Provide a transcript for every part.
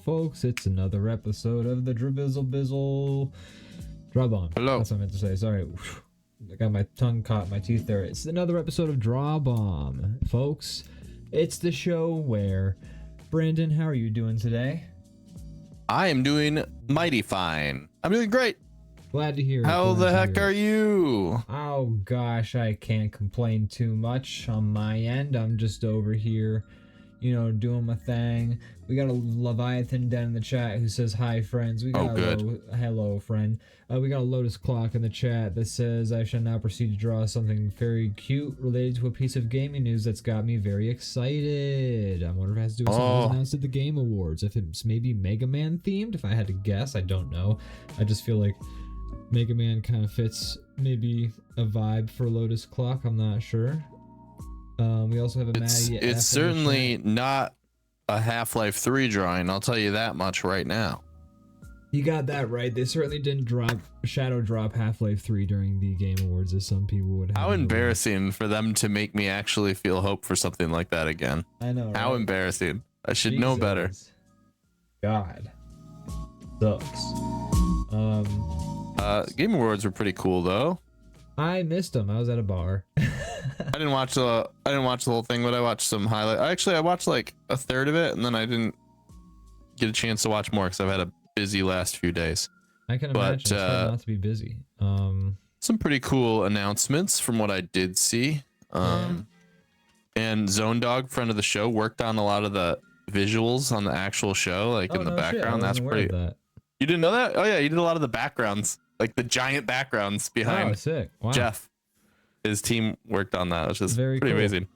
Folks, it's another episode of the DrawBomb. Hello. That's what I meant to say. Sorry, I got my tongue caught in my teeth there. It's another episode of DrawBomb, folks. It's the show where Brandon, how are you doing today? I am doing mighty fine. I'm doing great. Glad to hear it. How the heck are you? Oh gosh, I can't complain too much on my end. I'm just over here, you know, doing my thing. We got a Leviathan down in the chat who says hi, friends. We got hello, friend. We got a Lotus Clock in the chat that says I shall now proceed to draw something very cute related to a piece of gaming news that's got me very excited. I wonder if it has to do with something announced at the Game Awards. If it's maybe Mega Man themed. If I had to guess, I don't know. I just feel like Mega Man kind of fits maybe a vibe for Lotus Clock. I'm not sure. We also have a Maddie. It's certainly not a Half-Life 3 drawing, I'll tell you that much right now. You got that right. They certainly didn't shadow drop Half-Life 3 during the Game Awards as some people would have. How embarrassing for them to make me actually feel hope for something like that again. I know, right? How embarrassing. I should know better. God. Sucks. Game Awards were pretty cool though. I missed them. I was at a bar. I didn't watch the whole thing, but I watched some highlight. I watched like a third of it, and then I didn't get a chance to watch more because I've had a busy last few days. I can imagine it's hard not to be busy. Some pretty cool announcements from what I did see. And Zone Dog, friend of the show, worked on a lot of the visuals on the actual show, like in the background. That's pretty. You didn't know that? Oh yeah, you did a lot of the backgrounds, like the giant backgrounds behind. Oh, sick. Wow. Jeff. His team worked on that, which is very pretty cool. amazing.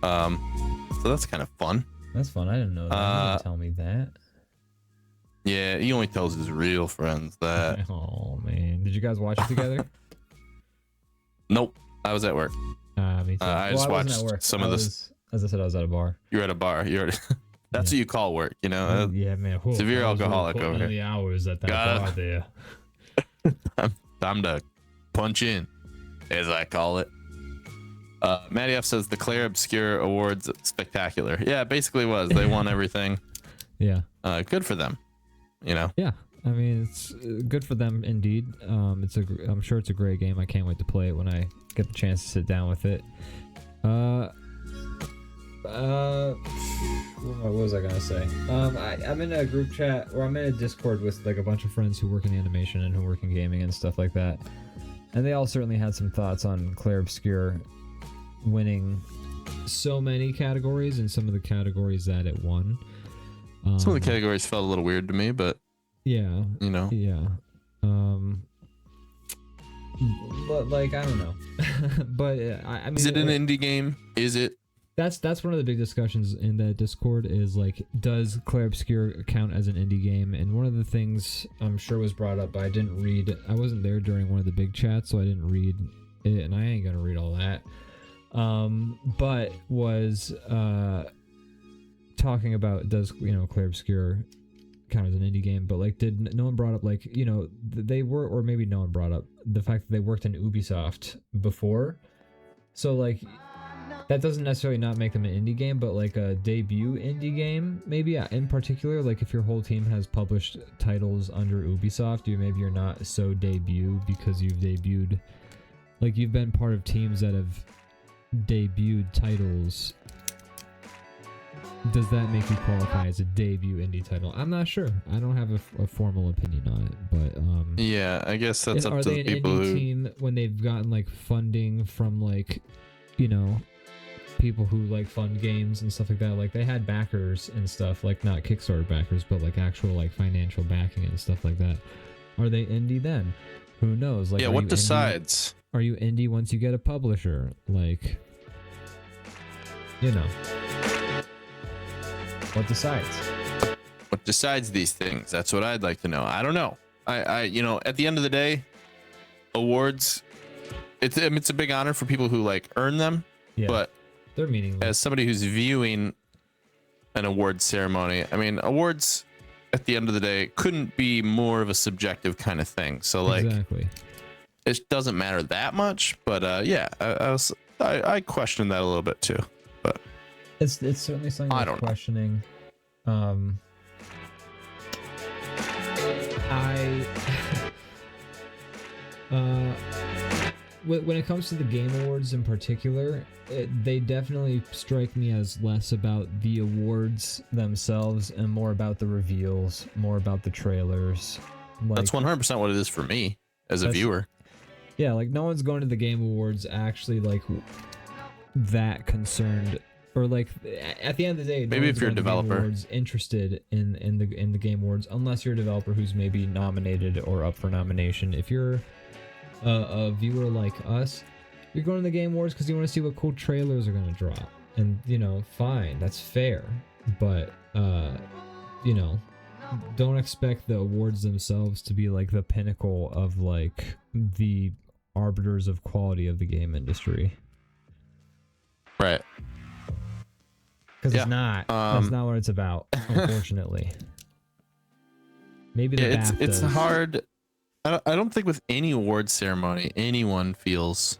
So that's kind of fun. That's fun. I didn't know that. You didn't tell me that. Yeah, he only tells his real friends that. Oh man, did you guys watch it together? Nope, I was at work. Me too. I just watched some of this. As I said, I was at a bar. You were at a bar. That's what you call work, you know. Yeah, man. Severe alcoholic over here. The hours at that bar there. Time to punch in, as I call it. Matty F says the Claire Obscure Awards spectacular. Yeah, it basically was. They won everything. Yeah. Good for them. You know. Yeah. I mean, it's good for them indeed. I'm sure it's a great game. I can't wait to play it when I get the chance to sit down with it. What was I gonna say? I'm in a group chat, or I'm in a Discord with like a bunch of friends who work in animation and who work in gaming and stuff like that. And they all certainly had some thoughts on Claire Obscure winning so many categories, and some of the categories that it won. Some of the categories felt a little weird to me, but yeah, you know, yeah. But like, I don't know. But I mean, is it an indie game? Is it? That's one of the big discussions in that Discord is like, does Claire Obscure count as an indie game? And one of the things I'm sure was brought up, but I didn't read. I wasn't there during one of the big chats, so I didn't read it, and I ain't gonna read all that. But was talking about, does, you know, Claire Obscure count as an indie game? But like, did no one brought up, like, you know, they were, or maybe no one brought up the fact that they worked in Ubisoft before, so like, that doesn't necessarily not make them an indie game, but like a debut indie game, maybe. In particular, like if your whole team has published titles under Ubisoft, maybe you're not so debut because you've debuted, like you've been part of teams that have debuted titles. Does that make you qualify as a debut indie title? I'm not sure. I don't have a formal opinion on it, but yeah, I guess that's up to the people who. Are they an indie team when they've gotten like funding from, like, you know, people who like fund games and stuff like that? Like they had backers and stuff, like not Kickstarter backers, but like actual like financial backing and stuff like that. Are they indie then? Who knows? Like, yeah, what decides? Are you indie once you get a publisher? Like, you know, what decides? What decides these things? That's what I'd like to know. I don't know. You know, at the end of the day, awards, it's a big honor for people who like earn them. Yeah, but they're meaningless. As somebody who's viewing an award ceremony, I mean, awards at the end of the day couldn't be more of a subjective kind of thing. So like, exactly, it doesn't matter that much. But yeah, I question that a little bit too. But it's certainly something I worth don't questioning. When it comes to the Game Awards in particular, they definitely strike me as less about the awards themselves and more about the reveals, more about the trailers. Like, that's 100% what it is for me as a viewer. Yeah, like no one's going to the Game Awards actually like that concerned, or like at the end of the day, maybe if you're a developer interested in the Game Awards, unless you're a developer who's maybe nominated or up for nomination. If you're a viewer like us, you're going to the Game Awards because you want to see what cool trailers are going to drop, and you know, fine, that's fair, but you know, don't expect the awards themselves to be like the pinnacle of like the arbiters of quality of the game industry, right? Because it's not. That's not what it's about, unfortunately. Maybe the it's hard. I don't think with any award ceremony anyone feels,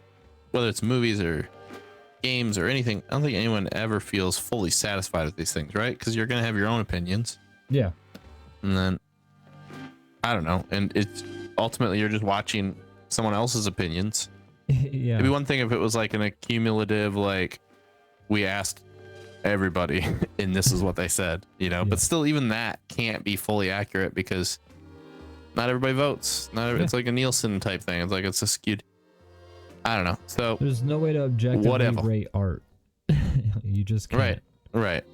whether it's movies or games or anything, I don't think anyone ever feels fully satisfied with these things, right? Because you're gonna have your own opinions. Yeah. And then I don't know, and it's ultimately you're just watching someone else's opinions. Yeah. It'd be one thing if it was like an accumulative, like we asked everybody and this is what they said, you know. But still, even that can't be fully accurate because not everybody votes. It's like a Nielsen type thing. It's like it's a skewed. I don't know. So there's no way to objectively rate art. You just can't. Right.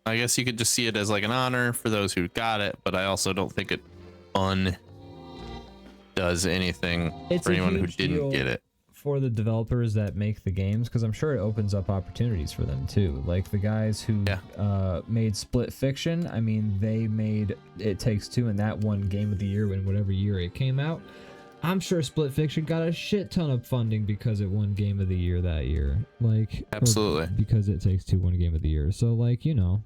I guess you could just see it as like an honor for those who got it, but I also don't think it does anything for anyone who didn't get it. For the developers that make the games, because I'm sure it opens up opportunities for them too. Like the guys who made Split Fiction, I mean, they made It Takes Two, and that won Game of the Year in whatever year it came out. I'm sure Split Fiction got a shit ton of funding because it won Game of the Year that year. Like, absolutely, because It Takes Two won Game of the Year. So like, you know,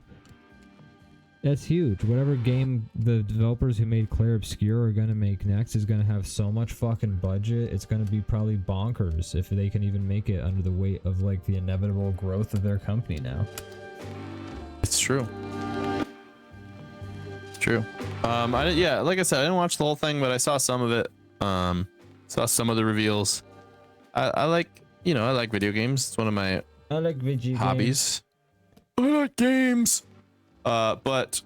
that's huge. Whatever game the developers who made Clair Obscur are going to make next is going to have so much fucking budget. It's going to be probably bonkers if they can even make it under the weight of like the inevitable growth of their company now. It's true. It's true. Like I said, I didn't watch the whole thing, but I saw some of it. Saw some of the reveals. I like video games. It's one of my hobbies. I like games. But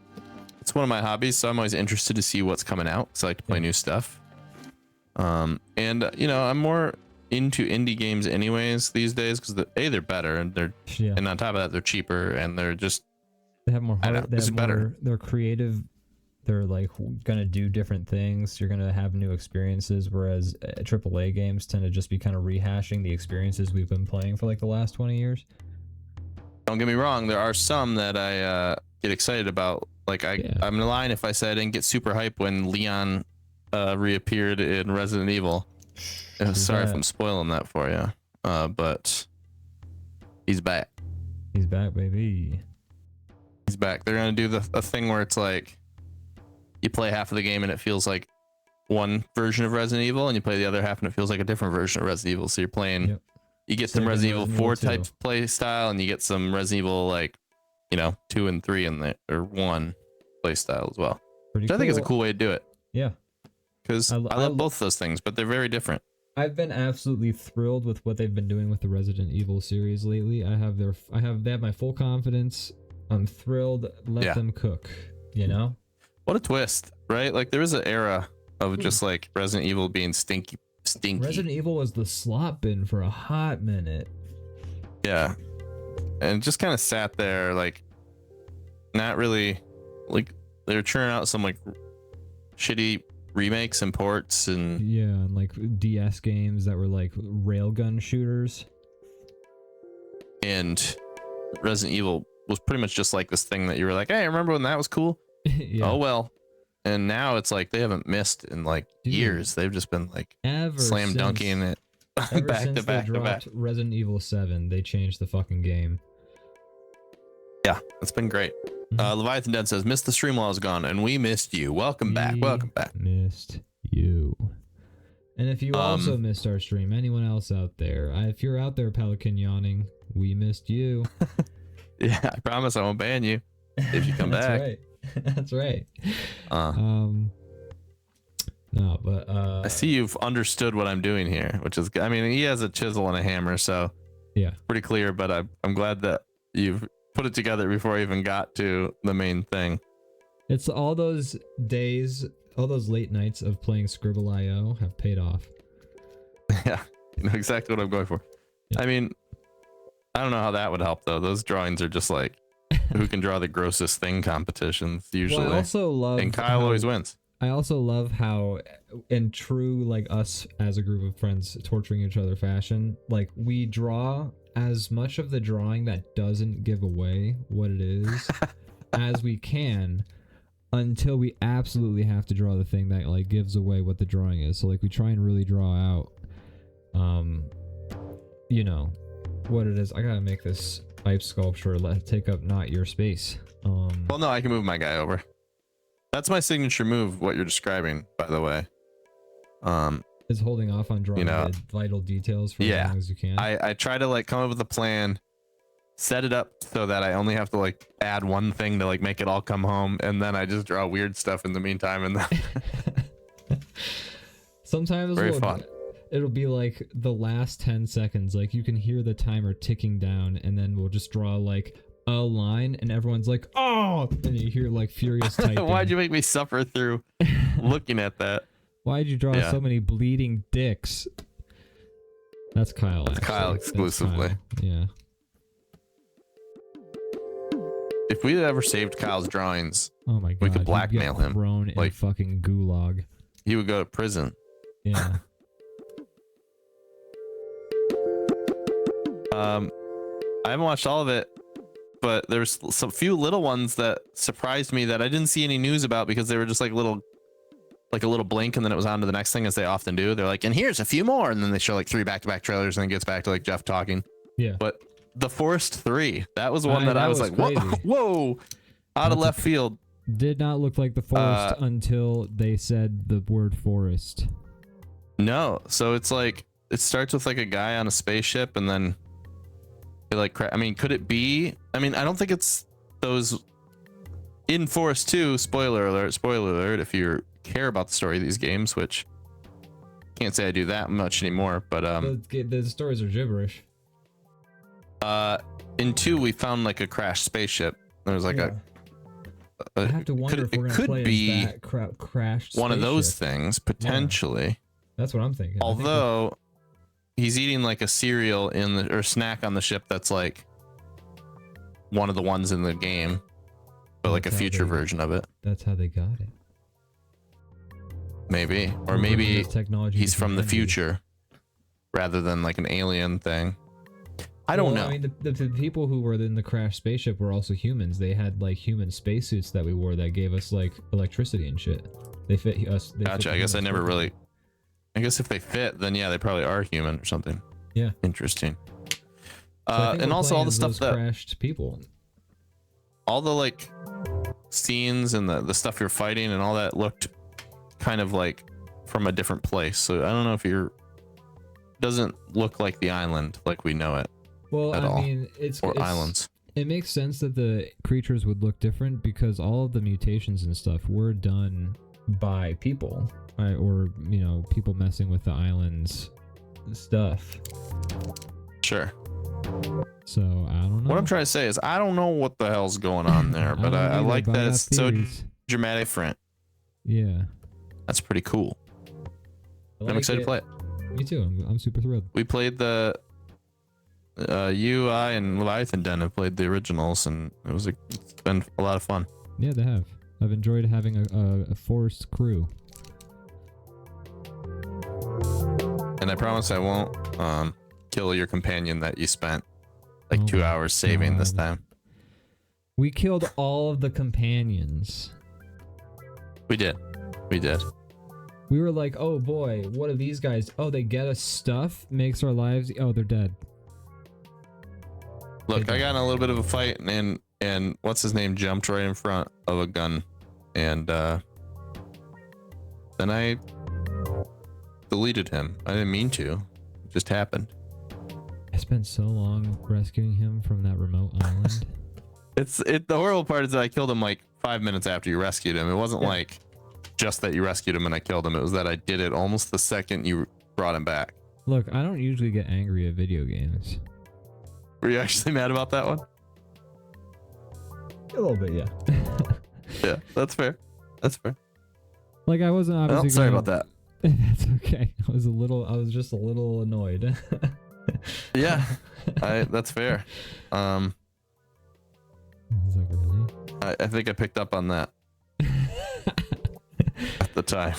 it's one of my hobbies, so I'm always interested to see what's coming out because I like to play new stuff. And you know, I'm more into indie games anyways these days because they're better and and on top of that they're cheaper and they have more heart. Better. They're creative. They're like gonna do different things. You're gonna have new experiences, whereas AAA games tend to just be kind of rehashing the experiences we've been playing for like the last 20 years. Don't get me wrong, there are some that I get excited about. Like I'm lying if I said I didn't get super hype when Leon reappeared in Resident Evil. Sorry if I'm spoiling that for you, but he's back. He's back, baby. He's back. They're gonna do a thing where it's like you play half of the game and it feels like one version of Resident Evil, and you play the other half and it feels like a different version of Resident Evil. So you're playing. You get some Resident Evil 4 type play style, and you get some Resident Evil like, you know, 2 and 3 in there, or 1 play style as well. Which I think is a cool way to do it. Yeah. Because I love both those things, but they're very different. I've been absolutely thrilled with what they've been doing with the Resident Evil series lately. they have my full confidence. I'm thrilled. Let them cook, you know? What a twist, right? Like there was an era of just like Resident Evil being stinky. Resident Evil was the slot bin for a hot minute. Yeah. And just kind of sat there like not really, like they were churning out some like shitty remakes and ports and like DS games that were like railgun shooters. And Resident Evil was pretty much just like this thing that you were like, hey, remember when that was cool? Yeah. Oh well. And now it's like they haven't missed in like years. They've just been like slam dunking it back to back to back. Resident Evil 7, they changed the fucking game. Yeah, it's been great. Leviathan Den says, missed the stream while I was gone, and we missed you. Welcome back. Welcome back. Missed you. And if you also missed our stream, anyone else out there, if you're out there, Pelican yawning, we missed you. Yeah, I promise I won't ban you if you come back. Right. That's right. No, but I see you've understood what I'm doing here, which is, I mean, he has a chisel and a hammer, so yeah, pretty clear. But I'm glad that you've put it together before I even got to the main thing. It's all those days, all those late nights of playing Scribble.io have paid off. Yeah, you know exactly what I'm going for. Yeah. I mean, I don't know how that would help though. Those drawings are just like who can draw the grossest thing competitions usually. Well, I also love, and Kyle always wins. I also love how, in true like us as a group of friends torturing each other fashion, like we draw as much of the drawing that doesn't give away what it is as we can, until we absolutely have to draw the thing that like gives away what the drawing is. So like we try and really draw out, you know, what it is. I gotta make this pipe sculpture take up not your space. Well, no, I can move my guy over. That's my signature move. What you're describing, by the way, is holding off on drawing the vital details for as long as you can. I try to like come up with a plan, set it up so that I only have to like add one thing to like make it all come home, and then I just draw weird stuff in the meantime. And then sometimes very fun. It'll be like the last 10 seconds, like you can hear the timer ticking down, and then we'll just draw like a line, and everyone's like, oh, and you hear like furious typing. Why'd you make me suffer through looking at that? Why'd you draw so many bleeding dicks? That's Kyle. That's Kyle exclusively. Kyle. Yeah. If we ever saved Kyle's drawings, oh my god, we could blackmail him. Thrown in fucking gulag. He would go to prison. Yeah. I haven't watched all of it, but there's some few little ones that surprised me that I didn't see any news about because they were just like a little blink, and then it was on to the next thing, as they often do. They're like, and here's a few more, and then they show like 3 back-to-back trailers, and then it gets back to like Jeff talking. Yeah. But The Forest 3, that was one that I was like, whoa, out of left field. Did not look like The Forest until they said the word forest. No, so it's like it starts with like a guy on a spaceship, and then it like I mean, could it be? I mean, I don't think it's those in Forest 2. Spoiler alert! If you care about the story of these games, which can't say I do that much anymore, but the stories are gibberish. In 2 we found like a crashed spaceship. There was like I have to wonder if we're gonna play as that crashed one spaceship. Of those things potentially. Yeah. That's what I'm thinking. Although he's eating like a cereal or snack on the ship that's like one of the ones in the game, but like a future version of it. That's how they got it. Maybe, or maybe he's from the future rather than like an alien thing. I don't know. I mean, the people who were in the crashed spaceship were also humans. They had like human spacesuits that we wore that gave us like electricity and shit. They fit us. Gotcha. I guess I never really. I guess if they fit, then yeah, they probably are human or something. Yeah. Interesting. So and also all the stuff that crashed people. All the like scenes and the stuff you're fighting and all that looked kind of like from a different place. So I don't know if doesn't look like the island like we know it. Well, I mean, it's islands. It makes sense that the creatures would look different because all of the mutations and stuff were done by people, right? Or you know, people messing with the island's stuff. Sure. So I don't know. What I'm trying to say is I don't know what the hell's going on there, but I like that it's so dramatic different. Yeah. That's pretty cool. I'm excited to play it. Me too. I'm super thrilled. We played the I, and Leviathan Den have played the originals, and it's been a lot of fun. Yeah, they have. I've enjoyed having a forest crew. And I promise I won't kill your companion that you spent like 2 hours saving this time. We killed all of the companions. We did. We were like, oh boy, what are these guys? Oh, they get us stuff, makes our lives. Oh, they're dead. Look, I got in a little bit of a fight, and what's his name jumped right in front of a gun, and then I deleted him. I didn't mean to. It just happened. I spent so long rescuing him from that remote island. The horrible part is that I killed him like 5 minutes after you rescued him. It wasn't like just that you rescued him and I killed him. It was that I did it almost the second you brought him back. Look, I don't usually get angry at video games. Were you actually mad about that one? A little bit, yeah. Yeah, that's fair. Like I wasn't obviously. Well, sorry about that. That's okay. I was just a little annoyed. Yeah, that's fair. I was like, really? I think I picked up on that at the time.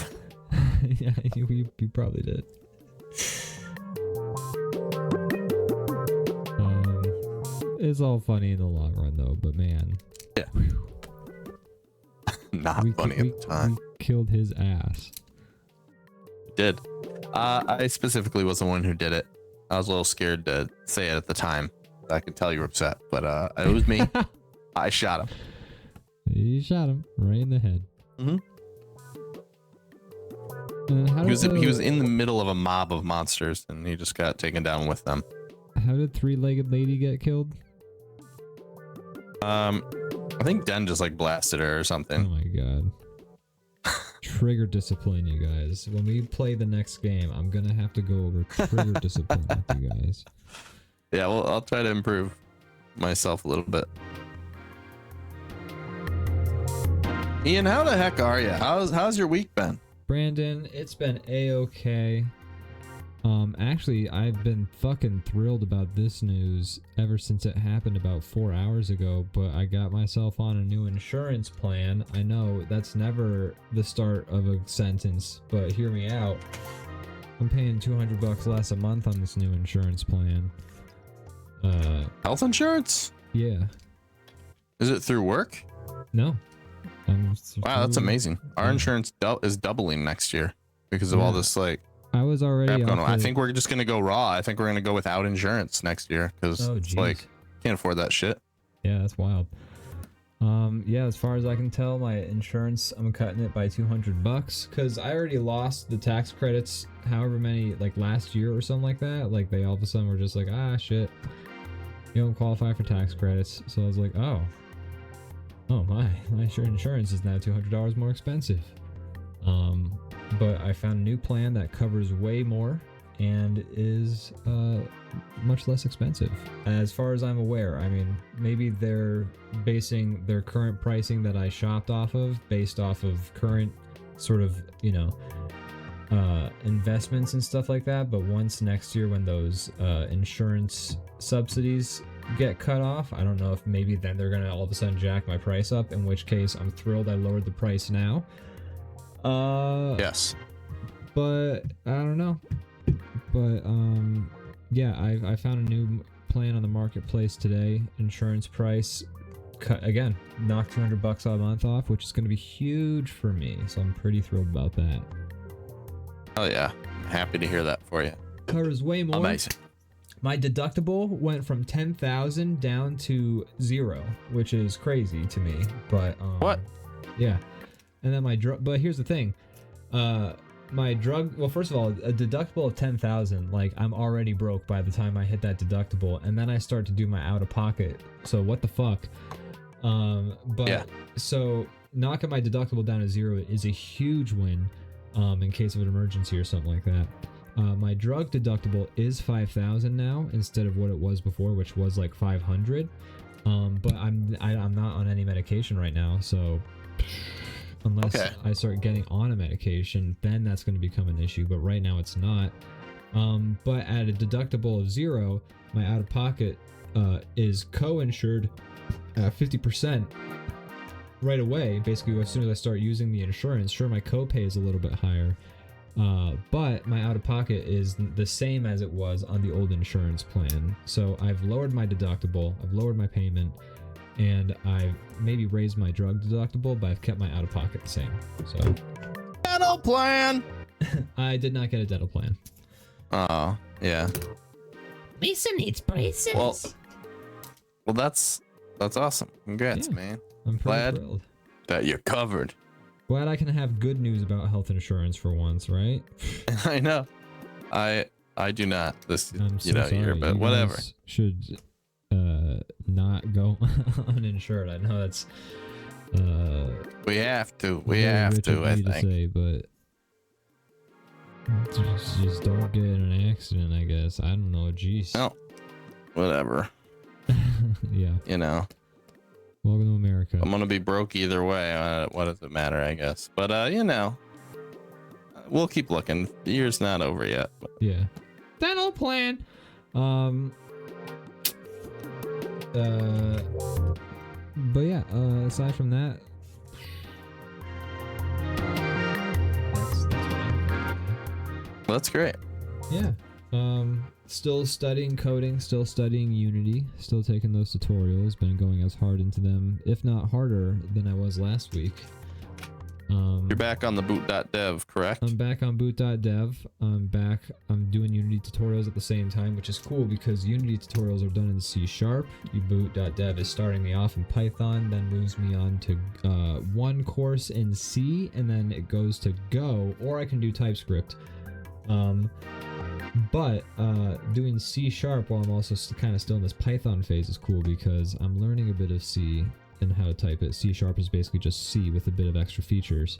Yeah, you probably did. It's all funny in the long run, though. But man, yeah, not funny at the time. We killed his ass. Did. I specifically was the one who did it. I was a little scared to say it at the time. I could tell you were upset, but it was me. I shot him. You shot him right in the head. Mm-hmm. He was in the middle of a mob of monsters, and he just got taken down with them. How did three-legged lady get killed? I think Den just like blasted her or something. Oh my god. Trigger discipline, you guys. When we play the next game, I'm gonna have to go over trigger discipline with you guys. Yeah, well, I'll try to improve myself a little bit. Ian, how the heck are you? How's your week been? Brandon, it's been a-okay. Actually, I've been fucking thrilled about this news ever since it happened about 4 hours ago, but I got myself on a new insurance plan. I know that's never the start of a sentence, but hear me out. I'm paying $200 less a month on this new insurance plan. Health insurance? Yeah. Is it through work? No. Wow, that's amazing. Our insurance is doubling next year because of all this like. I was already. I think we're just gonna go raw. I think we're gonna go without insurance next year because it's like can't afford that shit. Yeah, that's wild. Yeah, as far as I can tell, my insurance, I'm cutting it by $200 because I already lost the tax credits, however many, like last year or something like that. Like they all of a sudden were just like, ah, shit, you don't qualify for tax credits. So I was like, oh my insurance is now $200 more expensive. But I found a new plan that covers way more and is much less expensive. As far as I'm aware, I mean, maybe they're basing their current pricing that I shopped off of based off of current sort of, investments and stuff like that. But once next year when those insurance subsidies get cut off, I don't know if maybe then they're gonna all of a sudden jack my price up, in which case I'm thrilled I lowered the price now. Yes, but I don't know. But yeah, I found a new plan on the marketplace today. Insurance price cut again, knock $200 a month off, which is going to be huge for me. So I'm pretty thrilled about that. Oh yeah, I'm happy to hear that for you. Covers way more. Amazing. My deductible went from 10,000 down to 0, which is crazy to me. But what? Yeah. And then but here's the thing, well, first of all, a deductible of 10,000, like I'm already broke by the time I hit that deductible, and then I start to do my out of pocket. So what the fuck? But yeah. So knocking my deductible down to 0 is a huge win, in case of an emergency or something like that. My drug deductible is 5,000 now instead of what it was before, which was like 500. But I'm not on any medication right now, so. Unless I start getting on a medication, then that's going to become an issue. But right now it's not. But at a deductible of 0, my out-of-pocket is co-insured at 50% right away. Basically, as soon as I start using the insurance, sure, my copay is a little bit higher. But my out-of-pocket is the same as it was on the old insurance plan. So I've lowered my deductible, I've lowered my payment, and I've maybe raised my drug deductible, but I've kept my out-of-pocket the same. So dental plan. I did not get a dental plan. Oh, yeah. Lisa needs braces. Well, that's awesome. Congrats, man. I'm pretty Glad thrilled. that you're covered. Glad I can have good news about health insurance for once, right? I know. I do not. This I'm so year, sorry. but You whatever. guys should not go uninsured. I know that's We have to. We very have rich to. of I me to think. say, but just don't get in an accident, I guess. I don't know. Jeez. Oh, whatever. Yeah. You know, Welcome to America. I'm gonna be broke either way. What does it matter? I guess. But you know, we'll keep looking. The year's not over yet. But. Yeah. Dental plan. But yeah, aside from that, that's what I'm doing. That's great. Yeah. Still studying coding, still studying Unity, still taking those tutorials, been going as hard into them, if not harder than I was last week. You're back on the boot.dev, correct? I'm back on boot.dev. I'm doing Unity tutorials at the same time, which is cool because Unity tutorials are done in C#. Boot.dev is starting me off in Python, then moves me on to one course in C, and then it goes to Go, or I can do TypeScript. But doing C# while I'm also kind of still in this Python phase is cool because I'm learning a bit of C and how to type it. C# is basically just C with a bit of extra features.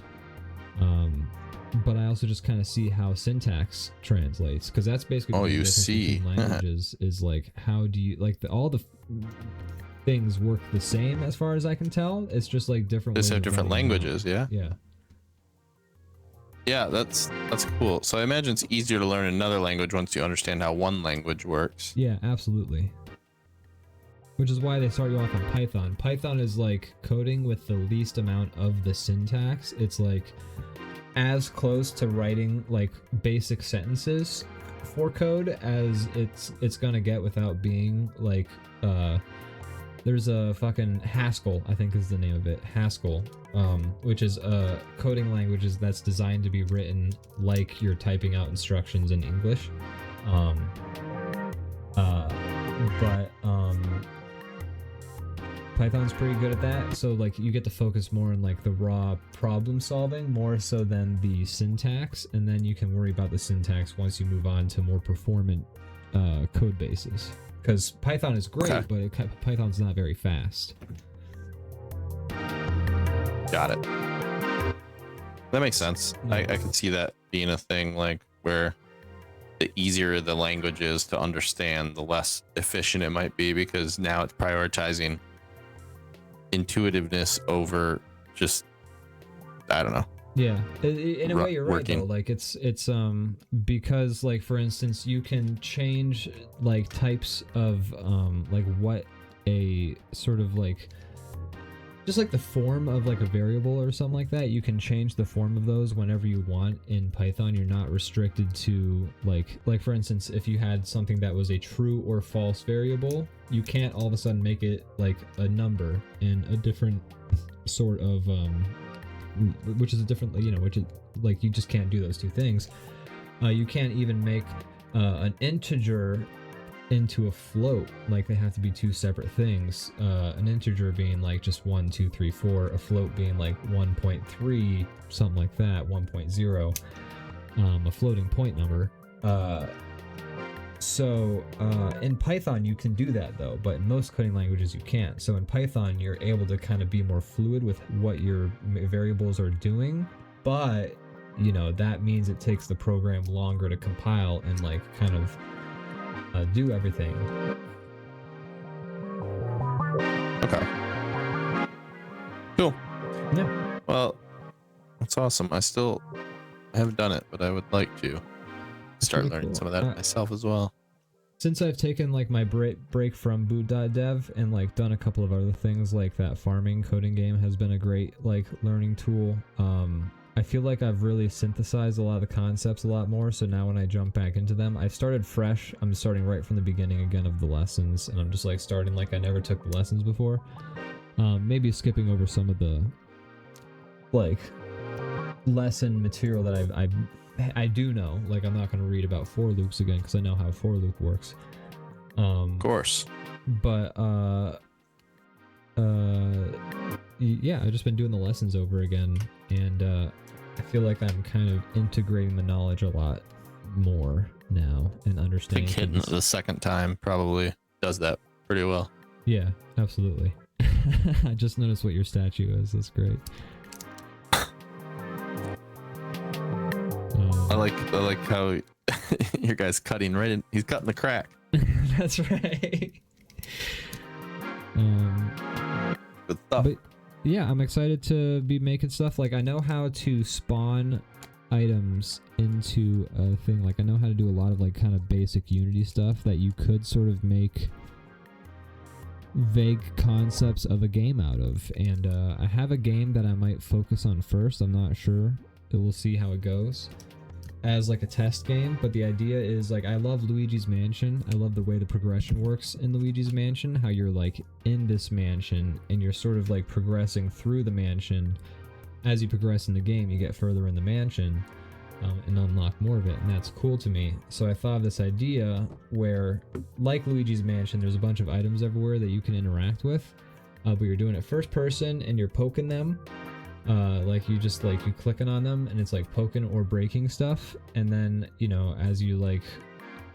But I also just kind of see how syntax translates because that's basically the you difference see. between languages is like how do you like all the things work the same as far as I can tell. It's just like different. Just ways have of different writing it out. languages, yeah. Yeah. Yeah, that's cool. So I imagine it's easier to learn another language once you understand how one language works. Yeah, absolutely. Which is why they start you off on Python. Python is like coding with the least amount of the syntax. It's like as close to writing like basic sentences for code as it's gonna get without being like there's a fucking Haskell, I think is the name of it, Haskell, which is a coding language that's designed to be written like you're typing out instructions in English. Python's pretty good at that, so like you get to focus more on like the raw problem solving more so than the syntax, and then you can worry about the syntax once you move on to more performant code bases. Because Python is great, Okay. but Python's not very fast. Got it. That makes sense. Yeah. I can see that being a thing, like where the easier the language is to understand, the less efficient it might be, because now it's prioritizing intuitiveness over just, I don't know. Yeah, in a way you're right Working. though. Like it's because like for instance you can change like types of like what a sort of like just like the form of like a variable or something like that. You can change the form of those whenever you want in Python. You're not restricted to like for instance if you had something that was a true or false variable, you can't all of a sudden make it like a number in a different sort of which is a different, you know, which is like you just can't do those two things. You can't even make an integer into a float. Like they have to be two separate things. An integer being like just 1, 2, 3, 4. A float being like 1.3, something like that. 1.0. A floating point number. So in Python you can do that though, but in most coding languages you can't. So in Python you're able to kind of be more fluid with what your variables are doing, but you know that means it takes the program longer to compile and like kind of do everything. Okay. Cool. Yeah. Well, that's awesome. I haven't done it, but I would like to start pretty learning cool. some of that myself as well. Since I've taken like my break from boot.dev and like done a couple of other things, like that farming coding game has been a great like learning tool. I feel like I've really synthesized a lot of the concepts a lot more, so now when I jump back into them, I've started fresh. I'm starting right from the beginning again of the lessons, and I'm just like starting like I never took the lessons before. Maybe skipping over some of the like lesson material that I do know. Like I'm not going to read about for loops again because I know how for loop works. Of course. But yeah, I've just been doing the lessons over again, and I feel like I'm kind of integrating the knowledge a lot more now and I understanding. think hitting it the second time probably does that pretty well. Yeah, absolutely. I just noticed what your statue is. That's great. I like how your guy's cutting right in. He's cutting the crack. That's right. Good stuff. But yeah, I'm excited to be making stuff. Like I know how to spawn items into a thing. Like I know how to do a lot of like kind of basic Unity stuff that you could sort of make vague concepts of a game out of. And I have a game that I might focus on first. I'm not sure. We'll see how it goes as like a test game, but the idea is like I love Luigi's Mansion. I love the way the progression works in Luigi's Mansion, how you're like in this mansion and you're sort of like progressing through the mansion. As you progress in the game, you get further in the mansion and unlock more of it, and that's cool to me. So I thought of this idea where, like Luigi's Mansion, there's a bunch of items everywhere that you can interact with, but you're doing it first person and you're poking them. Like you just like you clicking on them and it's like poking or breaking stuff, and then you know as you like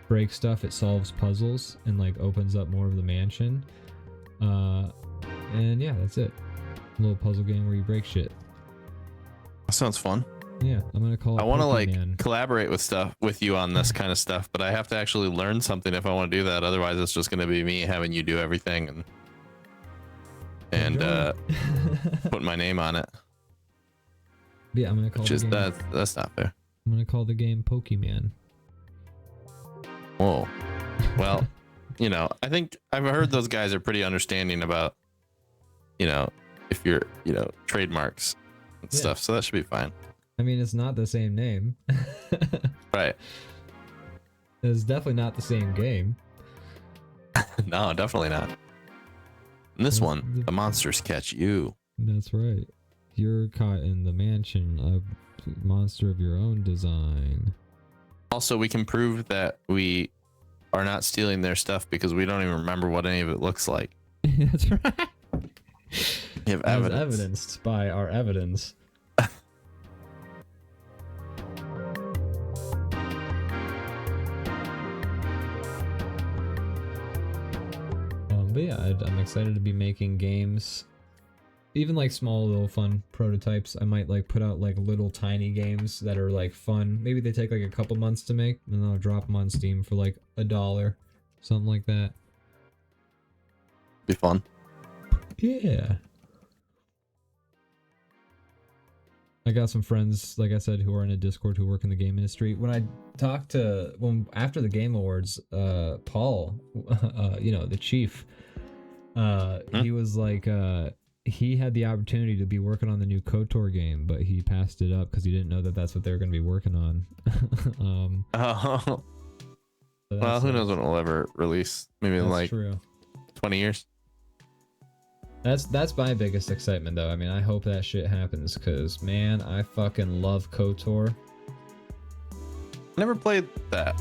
break stuff it solves puzzles and like opens up more of the mansion, and yeah, that's it. A little puzzle game where you break shit. That sounds fun. Yeah, I'm gonna call it I want to like Pokemon. collaborate with you on this kind of stuff, but I have to actually learn something if I want to do that. Otherwise it's just going to be me having you do everything and put my name on it. Yeah, I'm gonna call Which the is game, that's not fair. I'm gonna call the game Pokemon. Whoa. Well, you know, I think I've heard those guys are pretty understanding about, you know, if you're, you know, trademarks and stuff. So that should be fine. I mean, it's not the same name. Right. It's definitely not the same game. No, definitely not. In this one, the monsters catch you. That's right. You're caught in the mansion, a monster of your own design. Also, we can prove that we are not stealing their stuff because we don't even remember what any of it looks like. That's right. We have As evidence. evidenced by our evidence. But yeah, I'm excited to be making games. Even like small little fun prototypes. I might like put out like little tiny games that are like fun. Maybe they take like a couple months to make, and then I'll drop them on Steam for like $1, something like that. Be fun. Yeah. I got some friends, like I said, who are in a Discord who work in the game industry. When I talked to after the Game Awards, Paul, you know, the chief, he was like, he had the opportunity to be working on the new KOTOR game, but he passed it up because he didn't know that that's what they were going to be working on. Oh. Well, who knows when it will ever release? Maybe in like true. 20 years. That's my biggest excitement, though. I mean, I hope that shit happens because, man, I fucking love KOTOR. Never played that.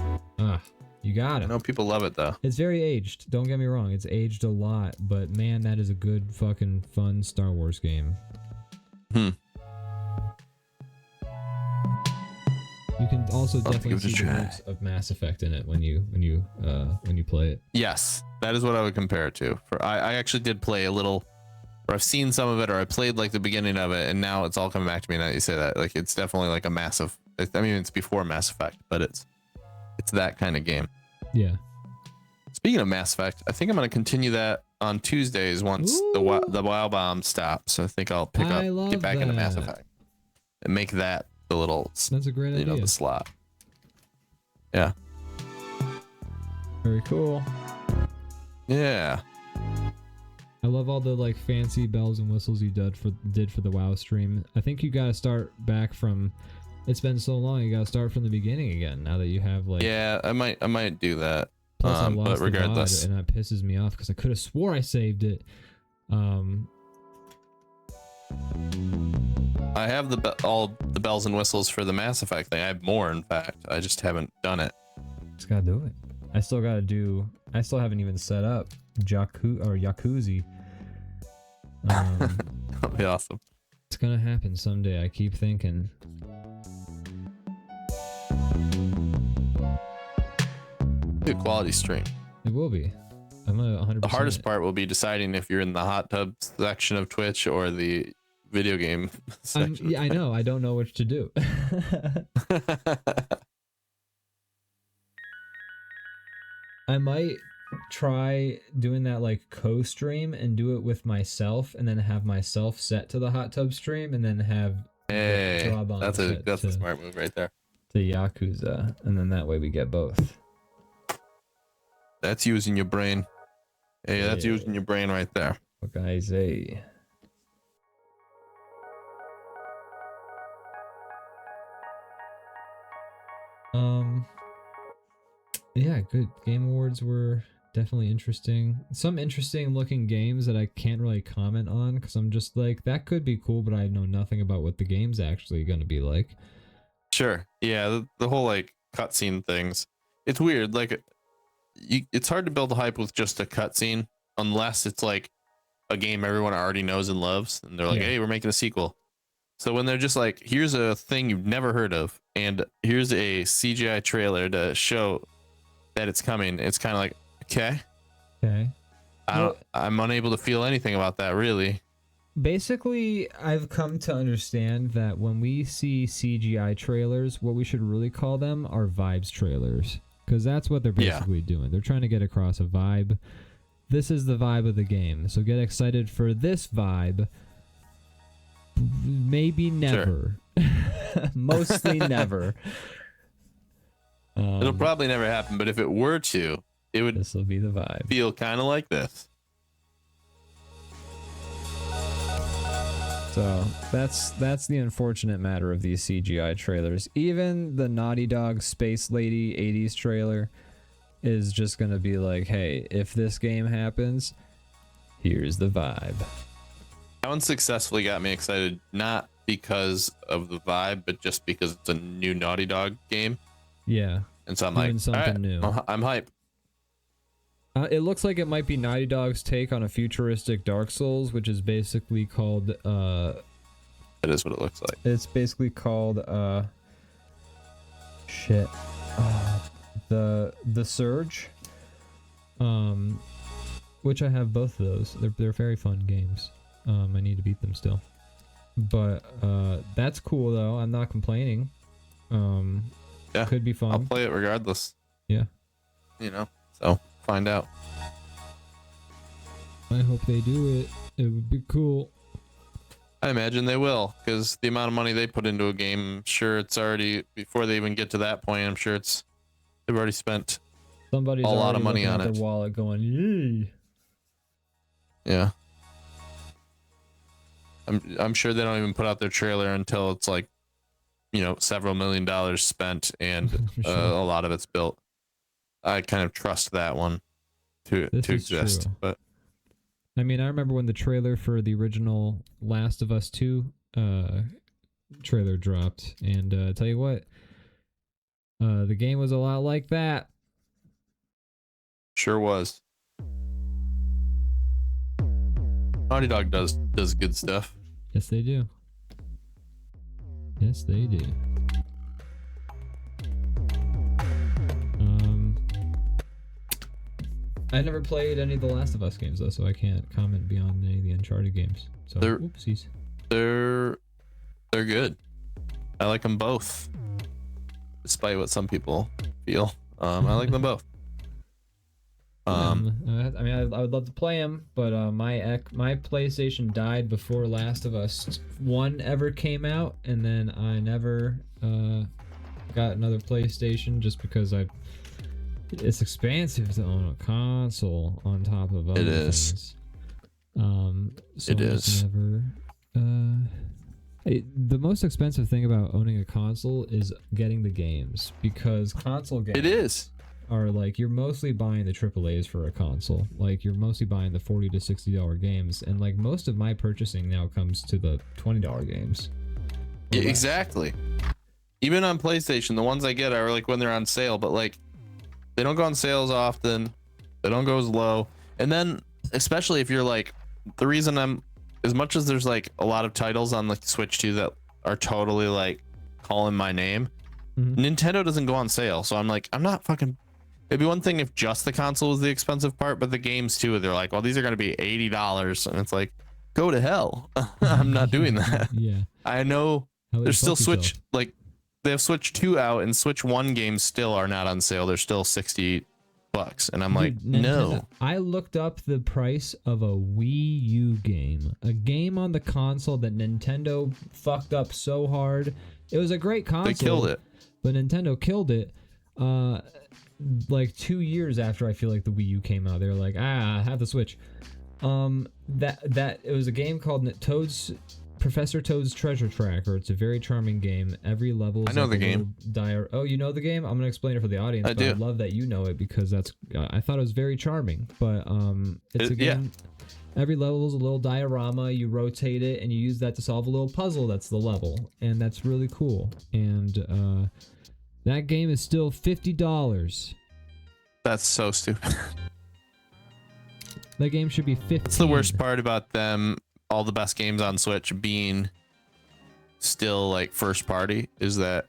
You got I it. know people love it though. It's very aged. Don't get me wrong. It's aged a lot, but man, that is a good fucking fun Star Wars game. You can also definitely see the roots of Mass Effect in it when you play it. Yes, that is what I would compare it to. I actually did play a little, or I've seen some of it, or I played like the beginning of it, and now it's all coming back to me now that you say that. Like it's definitely like a massive. I mean, it's before Mass Effect, but it's that kind of game. Yeah. Speaking of Mass Effect, I think I'm going to continue that on Tuesdays once the DrawBomb stops. So I think I'll get back into Mass Effect and make that the little. That's a great idea. You know, the slot. Yeah. Very cool. Yeah. I love all the like fancy bells and whistles you did for the WoW stream. I think you gotta start back from. It's been so long. You gotta start from the beginning again. Now that you have like. Yeah, I might do that. Plus, I lost but regardless, the VOD, and that pisses me off because I could have swore I saved it. I have all the bells and whistles for the Mass Effect thing. I have more, in fact. I just haven't done it. Just gotta do it. I still haven't even set up Jacuzzi. That'll be awesome. It's gonna happen someday. I keep thinking. Be a quality stream. It will be. I'm 100%. The hardest part will be deciding if you're in the hot tub section of Twitch or the video game section. Yeah, I know. I don't know which to do. I might try doing that like co-stream and do it with myself, and then have myself set to the hot tub stream, and then have DrawBomb. That's a smart move right there. To Yakuza, and then that way we get both. That's using your brain. Hey, that's using your brain right there. What can I say? Yeah, good. Game Awards were definitely interesting. Some interesting looking games that I can't really comment on because I'm just like, that could be cool, but I know nothing about what the game's actually going to be like. Sure. Yeah, the whole like cutscene things. It's weird. Like, it's hard to build a hype with just a cutscene unless it's like a game everyone already knows and loves, and they're like, "Hey, we're making a sequel." So when they're just like, "Here's a thing you've never heard of, and here's a CGI trailer to show that it's coming," it's kind of like, okay. I'm unable to feel anything about that really. Basically, I've come to understand that when we see CGI trailers, what we should really call them are vibes trailers. Because that's what they're basically doing. They're trying to get across a vibe. This is the vibe of the game. So get excited for this vibe. Maybe never. Sure. Mostly never. It'll probably never happen, but if it were to, it would this will be the vibe. Feel kind of like this. So that's the unfortunate matter of these CGI trailers. Even the Naughty Dog Space Lady 80s trailer is just gonna be like, hey, if this game happens, here's the vibe. That one successfully got me excited, not because of the vibe, but just because it's a new Naughty Dog game. Yeah. And so I'm like, something new. I'm hype. It looks like it might be Naughty Dog's take on a futuristic Dark Souls, which is basically called It is what it looks like. It's basically called the Surge. Which I have both of those. They're very fun games. I need to beat them still. But that's cool though. I'm not complaining. Yeah. Could be fun. I'll play it regardless. Yeah. You know. So find out. I hope they do it. It would be cool. I imagine they will, because the amount of money they put into a game, I'm sure it's already, before they even get to that point, I'm sure they've already spent Somebody's a lot of money on it. Their wallet going, yay. Yeah. I'm sure they don't even put out their trailer until it's like, several $1 million spent and Sure. A lot of it's built. I kind of trust that one to exist. True. But I mean, I remember when the trailer for the original Last of Us 2 trailer dropped, and tell you what, the game was a lot like that. Sure was. Naughty Dog does good stuff. Yes, they do. Yes, they do. I never played any of the Last of Us games though, so I can't comment beyond any of the Uncharted games. So oopsies. They're good. I like them both, despite what some people feel. I like them both. I mean, I would love to play them, but my PlayStation died before Last of Us 1 ever came out, and then I never got another PlayStation just because it's expensive to own a console on top of other things. So It is. The most expensive thing about owning a console is getting the games, because console games It is. are like, you're mostly buying the AAAs for a console. Like, you're mostly buying the $40 to $60 games, and like most of my purchasing now comes to the $20 games. Yeah, exactly. Even on PlayStation, the ones I get are like when they're on sale, but like they don't go on sales often. They don't go as low. And then especially if you're like, the reason I'm, as much as there's like a lot of titles on the Switch 2 that are totally like calling my name, Nintendo doesn't go on sale. So I'm like, I'm not fucking, it'd be one thing if just the console was the expensive part, but the games too, they're like, well, these are going to be $80. And it's like, go to hell. I'm not doing that. Yeah. I know there's still Switch, yourself. like they have Switch 2 out and Switch 1 games still are not on sale. They're still $60. And I'm like, Dude, Nintendo, no. I looked up the price of a Wii U game, a game on the console that Nintendo fucked up so hard. It was a great console. They killed it. But Nintendo killed it. Like 2 years after I feel like the Wii U came out, they were like, have the Switch. That it was a game called Professor Toad's Treasure Tracker. It's a very charming game. Every level is I know like the game. Oh, you know the game? I'm gonna explain it for the audience. I do. I love that you know it, because that's I thought it was very charming. But it's a game. Yeah. Every level is a little diorama. You rotate it and you use that to solve a little puzzle. That's the level, and that's really cool. And that game is still $50. That's so stupid. That game should be $15. That's the worst part about them. All the best games on Switch being still like first party is that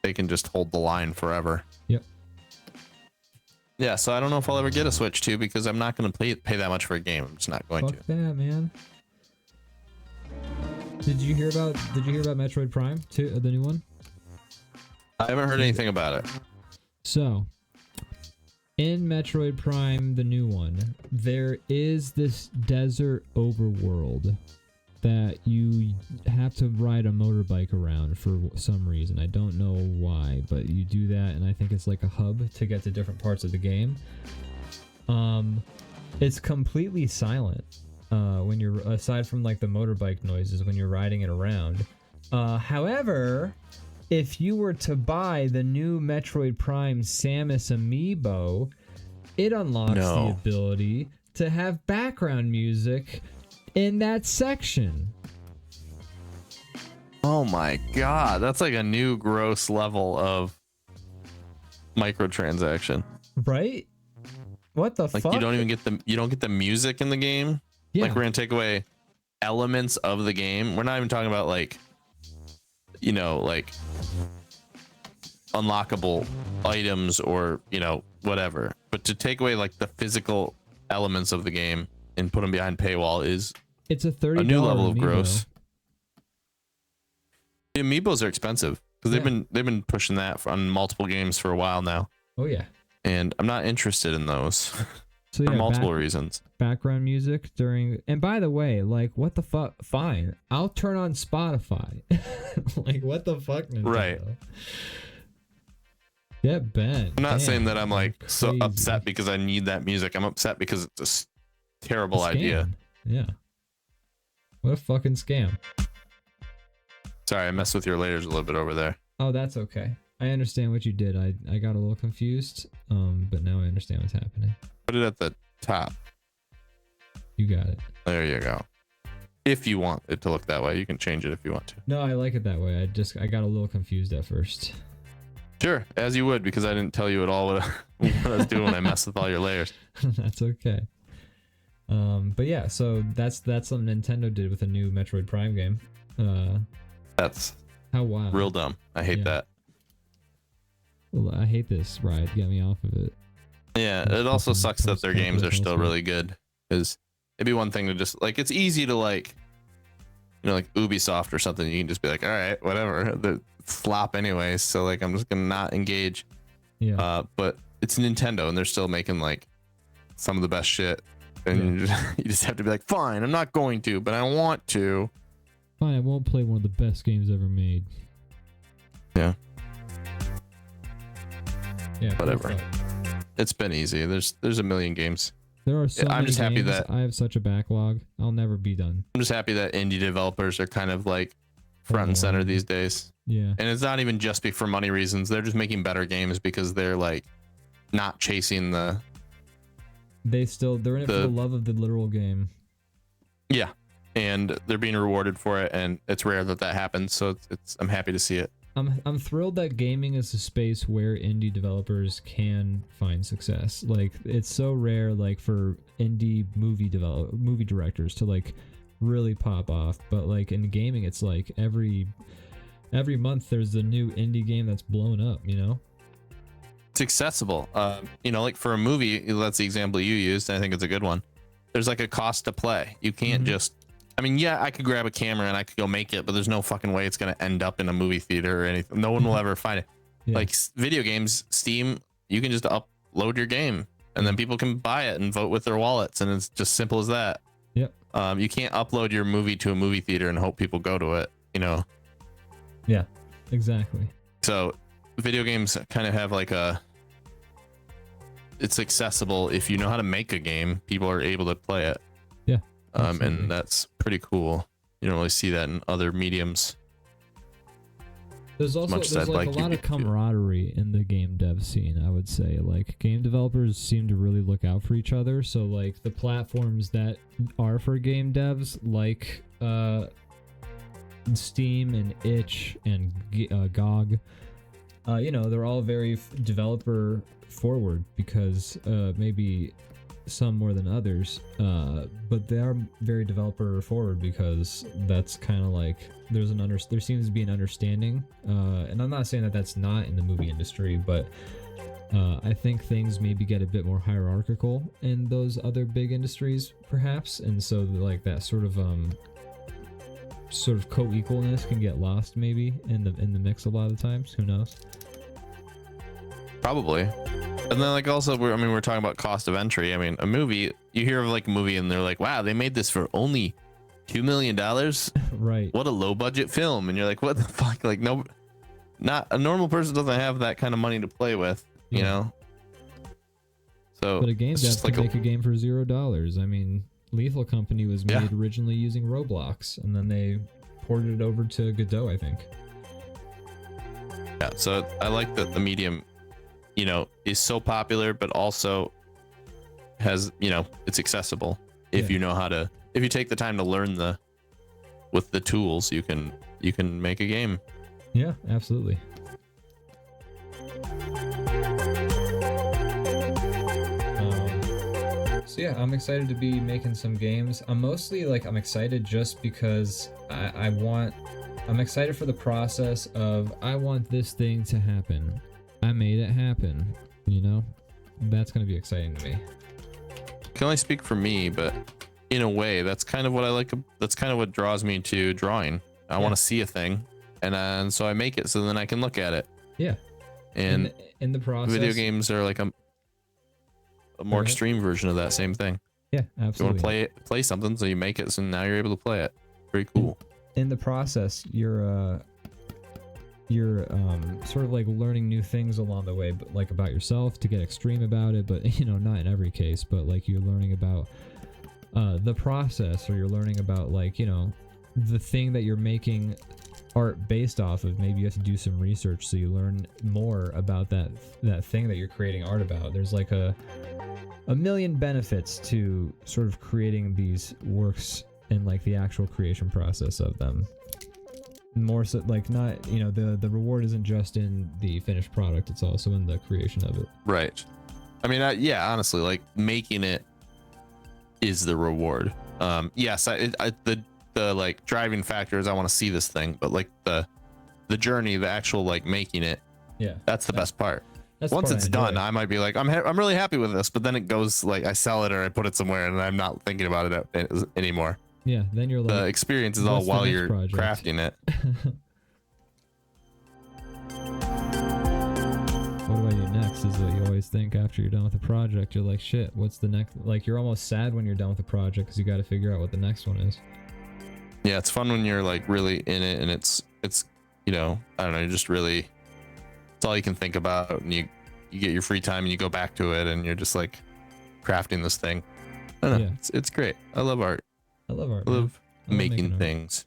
they can just hold the line forever. Yep. Yeah, so I don't know if I'll ever get a Switch 2 because I'm not going to pay that much for a game. I'm just not going Fuck to. that, man. Did you hear about Metroid Prime 2, the new one? I haven't heard anything about it. So, in Metroid Prime, the new one, there is this desert overworld that you have to ride a motorbike around for some reason. I don't know why, but you do that, and I think it's like a hub to get to different parts of the game. It's completely silent when you're, aside from like the motorbike noises when you're riding it around. However, if you were to buy the new Metroid Prime Samus amiibo, it unlocks the ability to have background music in that section. Oh my god, that's like a new gross level of microtransaction. Right? What the fuck? Like you don't get the music in the game. Yeah. Like we're gonna take away elements of the game. We're not even talking about like, you know, like unlockable items or, you know, whatever. But to take away like the physical elements of the game and put them behind paywall is it's a $30 a new level of amiibo. gross. The amiibos are expensive because they've been pushing that on multiple games for a while now. Oh yeah. And I'm not interested in those So for yeah, multiple reasons. Background music during, and by the way, like what the fuck? Fine, I'll turn on Spotify. Like what the fuck, Nintendo? Right. Yeah, Ben. I'm not Damn, saying that I'm like so crazy. upset because I need that music. I'm upset because it's a terrible A scam. idea. Yeah. What a fucking scam. Sorry, I messed with your layers a little bit over there. Oh, that's okay. I understand what you did. I got a little confused, but now I understand what's happening. Put it at the top. You got it. There you go. If you want it to look that way, you can change it if you want to. No, I like it that way. I got a little confused at first. Sure, as you would, because I didn't tell you at all what I was doing when I messed with all your layers. That's okay. But yeah, so that's something Nintendo did with a new Metroid Prime game. That's How wild. real dumb. I hate that. Well, I hate this ride. Get me off of it. Yeah, it also sucks that their games are still really good. Because it'd be one thing to just like, it's easy to like, you know, like Ubisoft or something. You can just be like, all right, whatever. The flop anyways. So like, I'm just gonna not engage. Yeah. But it's Nintendo, and they're still making like some of the best shit. And you just have to be like, fine, I'm not going to, but I want to. Fine, I won't play one of the best games ever made. Yeah. Yeah. Whatever. fuck. It's been easy. There's a million games There are so I'm many just happy games. that I have such a backlog. I'll never be done. I'm just happy that indie developers are kind of like front and center these days. Yeah. And it's not even just for money reasons. They're just making better games because they're like not chasing the. They're in it for the love of the literal game. Yeah, and they're being rewarded for it, and it's rare that happens. So I'm happy to see it. I'm thrilled that gaming is a space where indie developers can find success. Like, it's so rare, like, for indie movie directors to like really pop off. But like in gaming, it's like every month there's a new indie game that's blown up. You know, it's accessible. You know, like for a movie, that's the example you used, and I think it's a good one. There's like a cost to play. You can't just. I mean, yeah, I could grab a camera and I could go make it, but there's no fucking way it's going to end up in a movie theater or anything. No one will ever find it. Yeah. Like video games, Steam, you can just upload your game and then people can buy it and vote with their wallets. And it's just simple as that. Yep. You can't upload your movie to a movie theater and hope people go to it, you know? Yeah, exactly. So video games kind of have like it's accessible. If you know how to make a game, people are able to play it. Yeah. And that's pretty cool. You don't really see that in other mediums. There's also like a lot of camaraderie in the game dev scene, I would say. Like, game developers seem to really look out for each other. So like the platforms that are for game devs, like Steam and Itch and GOG, you know, they're all very developer forward because maybe some more than others, but they are very developer forward because that's kind of like there seems to be an understanding, and I'm not saying that that's not in the movie industry, but I think things maybe get a bit more hierarchical in those other big industries perhaps, and so like that sort of co-equalness can get lost maybe in the mix a lot of times. Who knows? Probably. And then like also we're talking about cost of entry. I mean, a movie, you hear of like a movie and they're like, wow, they made this for only $2 million. Right. What a low budget film. And you're like, what the fuck? Like, no, not a normal person doesn't have that kind of money to play with, you know? So but a game dev can make a game for $0. I mean, Lethal Company was made originally using Roblox, and then they ported it over to Godot, I think. Yeah. So I like that the medium, you know, is so popular, but also has, you know, it's accessible. If you know how to, if you take the time to learn with the tools, you can make a game. Yeah, absolutely. So yeah, I'm excited to be making some games. I'm excited just because I'm excited for the process of, I want this thing to happen. I made it happen, you know? That's going to be exciting to me. Can only speak for me, but in a way, that's kind of what I like. That's kind of what draws me to drawing. I want to see a thing, and so I make it so then I can look at it. Yeah. And in the process, video games are like a more extreme version of that same thing. Yeah, absolutely. You want to play something, so you make it, so now you're able to play it. Pretty cool. In the process, you're sort of like learning new things along the way, but like about yourself, to get extreme about it, but you know, not in every case, but like you're learning about the process, or you're learning about, like, you know, the thing that you're making art based off of. Maybe you have to do some research so you learn more about that thing that you're creating art about. There's like a million benefits to sort of creating these works and like the actual creation process of them. More so, like, not, you know, the reward isn't just in the finished product, it's also in the creation of it. Right. I mean, yeah, honestly, like, making it is the reward. Yes, the like driving factor is I want to see this thing, but like the journey, the actual like making it, that's the best part. Once it's done, I might be like, I'm really happy with this, but then it goes, like, I sell it or I put it somewhere and I'm not thinking about it anymore. Yeah, then you're like, the experience is all while you're crafting it. What do I do next is what you always think after you're done with a project. You're like, shit, what's the next? Like, you're almost sad when you're done with the project because you got to figure out what the next one is. Yeah, it's fun when you're like really in it, and it's you know, I don't know, you're just really, it's all you can think about, and you get your free time and you go back to it and you're just like crafting this thing. I don't know. Yeah. It's great. I love art. I love art. I man. love I love making art. things.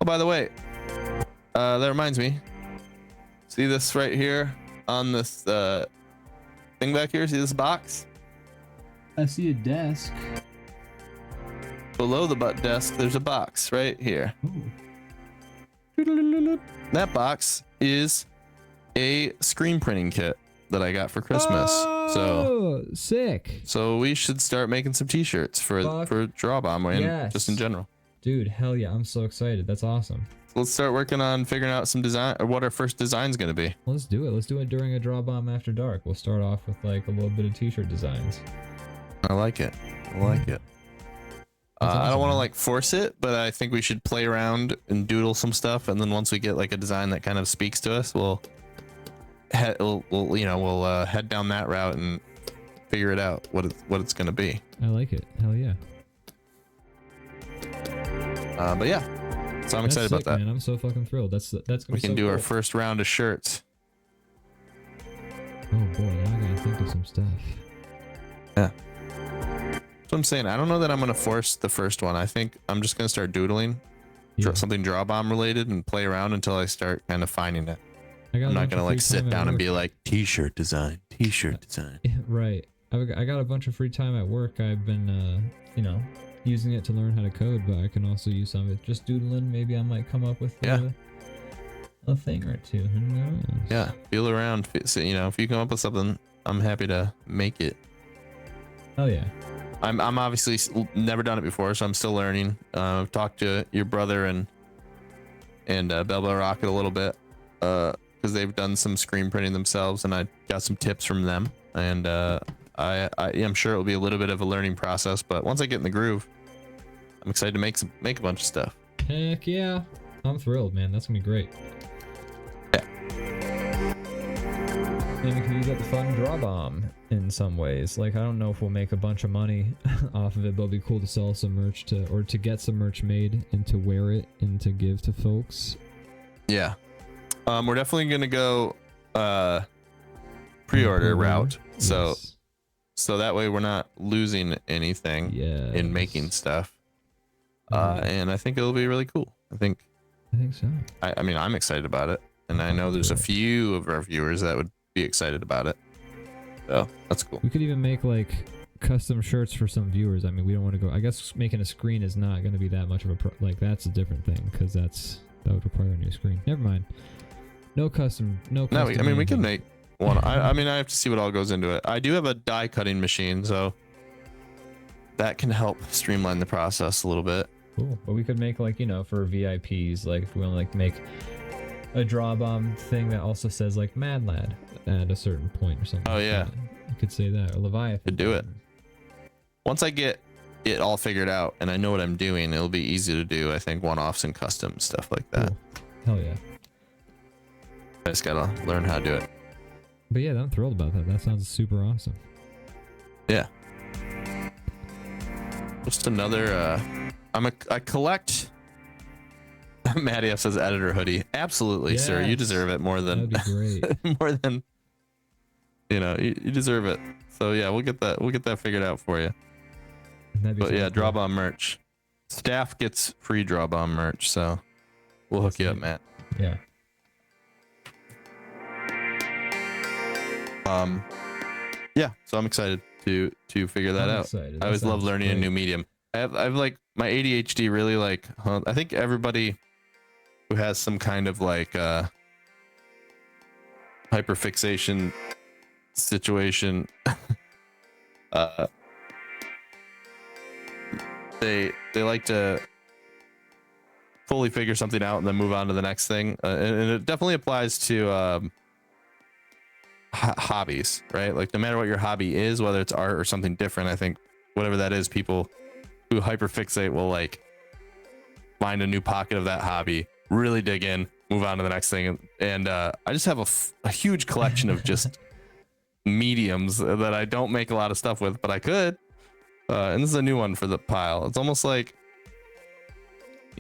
Oh, by the way, that reminds me. See this right here on this thing back here? See this box? I see a desk. Below the butt desk, there's a box right here. Ooh. That box is a screen printing kit that I got for Christmas. Oh, sick. So we should start making some t-shirts for DrawBomb and Yes. just in general. Dude, hell yeah. I'm so excited. That's awesome. So let's start working on figuring out some design or what our first design's going to be. Let's do it. Let's do it during a DrawBomb After Dark. We'll start off with like a little bit of t-shirt designs. I like it. I like it. That's I don't awesome, want to man. like force it, but I think we should play around and doodle some stuff, and then once we get like a design that kind of speaks to us, we'll head down that route and figure it out what it's gonna be. I like it. Hell yeah. But yeah, so I'm excited about that. Man. I'm so fucking thrilled. That's gonna We be can so do our cool. first round of shirts. Oh boy, now I gotta think of some stuff. Yeah. So I'm saying I don't know that I'm gonna force the first one. I think I'm just gonna start doodling, Yeah. something DrawBomb related, and play around until I start kind of finding it. I got I'm a not bunch gonna of like free sit time at down and work. be like t-shirt design. Yeah, right. I got a bunch of free time at work. I've been, using it to learn how to code, but I can also use some of it just doodling. Maybe I might come up with a thing or two. Who knows? Yeah, feel around. So, if you come up with something, I'm happy to make it. Oh yeah. I'm obviously never done it before, so I'm still learning. I've talked to your brother and Belbel Rocket a little bit because they've done some screen printing themselves, and I got some tips from them. And I'm sure it will be a little bit of a learning process, but once I get in the groove, I'm excited to make a bunch of stuff. Heck yeah. I'm thrilled, man. That's gonna be great. And we can use that to fund DrawBomb in some ways. Like, I don't know if we'll make a bunch of money off of it, but it'll be cool to sell some merch or to get some merch made and to wear it and to give to folks. Yeah. We're definitely gonna go pre-order route. Yes. So that way we're not losing anything in making stuff. And I think it'll be really cool. I think so. I mean, I'm excited about it, and I know there's a few of our viewers that would be excited about it. So that's cool. We could even make like custom shirts for some viewers. I mean, we don't want to go. I guess making a screen is not going to be that much of a like. That's a different thing because that would require a new screen. Never mind. No custom. No. No, Custom I mean we can anything. make one. I mean I have to see what all goes into it. I do have a die cutting machine, so that can help streamline the process a little bit. Cool. But we could make like for VIPs, like if we want to like make a DrawBomb thing that also says like Mad Lad at a certain point or something. Oh, like yeah. that. You could say that or Leviathan. Could do it. Once I get it all figured out and I know what I'm doing, it'll be easy to do. I think one-offs and custom stuff like that. Cool. Hell yeah. I just gotta learn how to do it. But yeah, I'm thrilled about that. That sounds super awesome. Yeah. Just another. I collect. Matty F says editor hoodie. Absolutely, sir. You Yes. deserve it more than That'd be great. more than you deserve it. So yeah, we'll get that figured out for you. That'd be But yeah, so cool. DrawBomb merch. Staff gets free DrawBomb merch, so we'll hook you up, Matt. Yeah. Yeah, so I'm excited to figure that I'm out. excited. I That always love sounds learning a great. new medium. I have like my ADHD really like I think everybody who has some kind of like hyperfixation situation they like to fully figure something out and then move on to the next thing, and it definitely applies to hobbies, right? Like no matter what your hobby is, whether it's art or something different, I think whatever that is, people who hyperfixate will like find a new pocket of that hobby, really dig in, move on to the next thing. And I just have a huge collection of just mediums that I don't make a lot of stuff with, but I could. And this is a new one for the pile. It's almost like,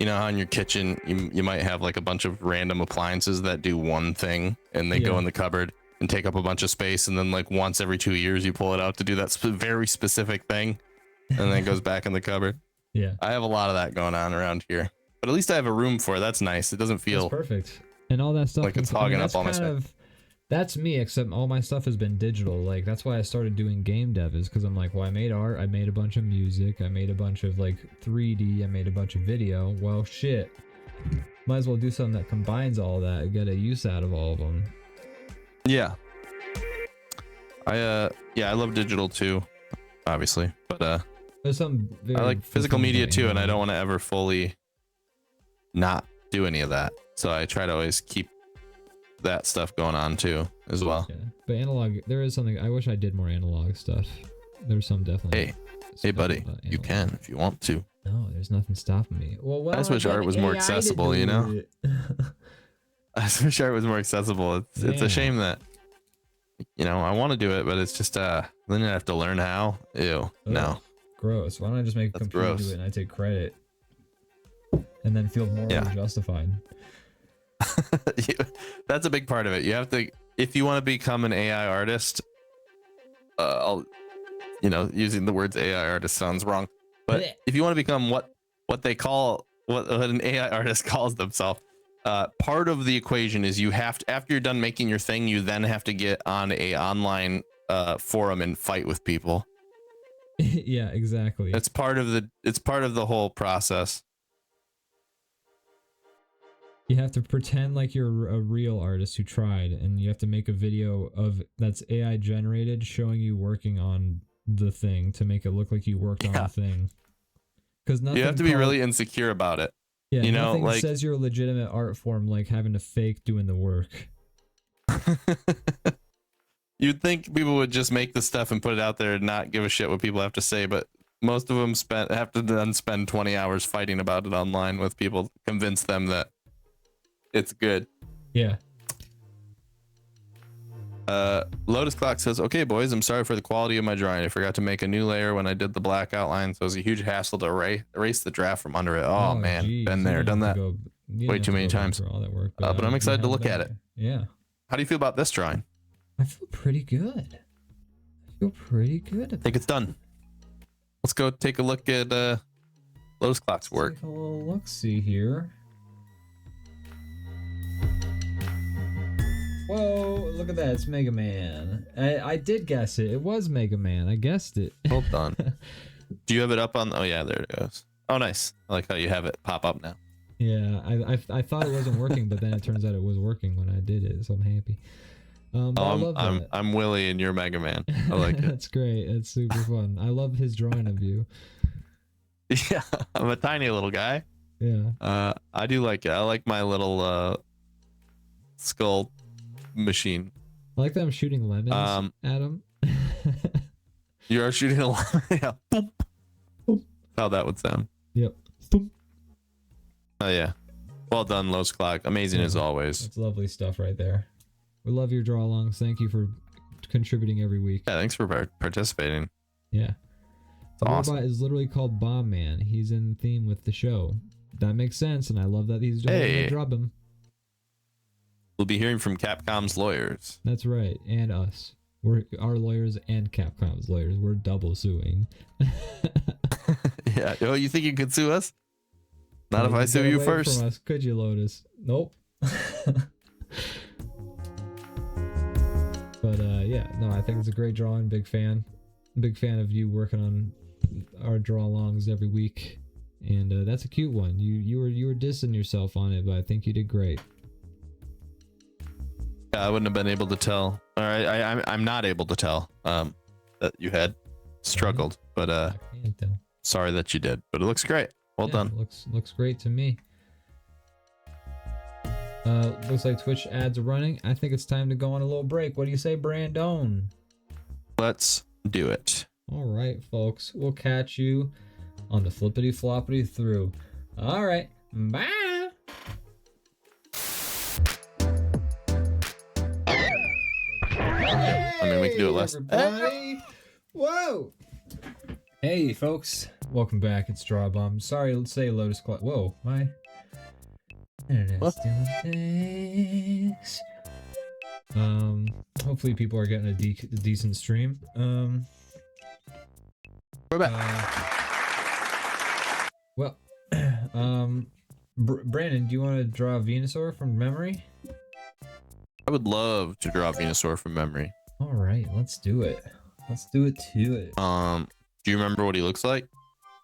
how in your kitchen you might have like a bunch of random appliances that do one thing and they go Yeah. in the cupboard. and take up a bunch of space, and then like once every 2 years you pull it out to do that very specific thing, and then it goes back in the cupboard. Yeah, I have a lot of that going on around here, but at least I have a room for it. That's nice. It doesn't feel that's perfect. And all that stuff like it's hogging up all my stuff. That's me, except all my stuff has been digital. Like, that's why I started doing game dev, is because I'm like, well, I made art, I made a bunch of music, I made a bunch of like 3D, I made a bunch of video. Well, shit, might as well do something that combines all that and get a use out of all of them. Yeah. I love digital too, obviously, but there's some I like physical media too, and I don't want to ever fully not do any of that. So I try to always keep that stuff going on too as well. Yeah. But analog, there is something I wish I did more analog stuff. There's some definitely. Hey buddy, you can if you want to. No, there's nothing stopping me. Well, I just wish art was more accessible, you know. I just wish art was more accessible. It's a shame that, you know, I want to do it, but it's just then I have to learn how. Ew, no. Gross. Why don't I just make a computer do it and I take credit, and then feel more justified? That's a big part of it. You have to, if you want to become an AI artist, using the words AI artist sounds wrong, but if you want to become what they call, what an AI artist calls themselves, part of the equation is you have to, after you're done making your thing, you then have to get on a online forum and fight with people. Yeah, exactly. It's part of the whole process. You have to pretend like you're a real artist who tried, and you have to make a video that's AI generated showing you working on the thing to make it look like you worked on the thing. Because nothing, you have to be really insecure about it. Yeah, you know, nothing like says you're a legitimate art form like having to fake doing the work. You'd think people would just make the stuff and put it out there and not give a shit what people have to say, but most of them have to then spend 20 hours fighting about it online with people to convince them that it's good. Yeah. Lotus Clock says, okay boys, I'm sorry for the quality of my drawing. I forgot to make a new layer when I did the black outline, so it was a huge hassle to erase the draft from under it. Oh man, geez. Been there, done that way too many times. All that work, but I'm excited to look at it. Yeah. How do you feel about this drawing? I feel pretty good. I think it's done. Let's go take a look at Lotus Clock's work. Take a little look-see here. Whoa, look at that, it's Mega Man. I did guess it. It was Mega Man. I guessed it. Hold on. Do you have it up on? Oh yeah, there it goes. Oh nice. I like how you have it pop up now. Yeah, I thought it wasn't working, but then it turns out it was working when I did it, so I'm happy. I'm Willie and you're Mega Man. I like it. That's great. It's super fun. I love his drawing of you. Yeah, I'm a tiny little guy. Yeah. I do like it. I like my little skull machine. I like that I'm shooting lemons at him. You are shooting a lemon. Yeah. Boop. Boop. How that would sound. Yep. Boop. Oh yeah. Well done, Lotus Clock. Amazing as always. That's lovely stuff right there. We love your draw alongs. Thank you for contributing every week. Yeah, thanks for participating. Yeah. The robot is literally called Bomb Man. He's in theme with the show. That makes sense, and I love that he's doing a DrawBomb. We'll be hearing from Capcom's lawyers. That's right, and us. We're our lawyers and Capcom's lawyers. We're double suing. Yeah. Oh, you think you could sue us? Not if I sue you first. From us. Could you, Lotus? Nope. But yeah, no, I think it's a great drawing. Big fan of you working on our draw alongs every week, and that's a cute one. You were dissing yourself on it, but I think you did great. Yeah, I wouldn't have been able to tell. All right, I'm not able to tell that you had struggled, but I can't tell. Sorry that you did, but it looks great. Well done. Looks great to me. Looks like Twitch ads are running. I think it's time to go on a little break. What do you say, Brandon? Let's do it. All right, folks. We'll catch you on the flippity floppity through. All right. Bye. I mean, we can do it less. Everybody. Whoa. Hey, folks. Welcome back. It's DrawBomb. Sorry, let's say Lotus Clock. Whoa, my internet's doing things. Hopefully people are getting a decent stream. We're back. Well, Brandon, do you want to draw a Venusaur from memory? I would love to draw Venusaur from memory. All right, let's do it. Let's do it to it. Do you remember what he looks like?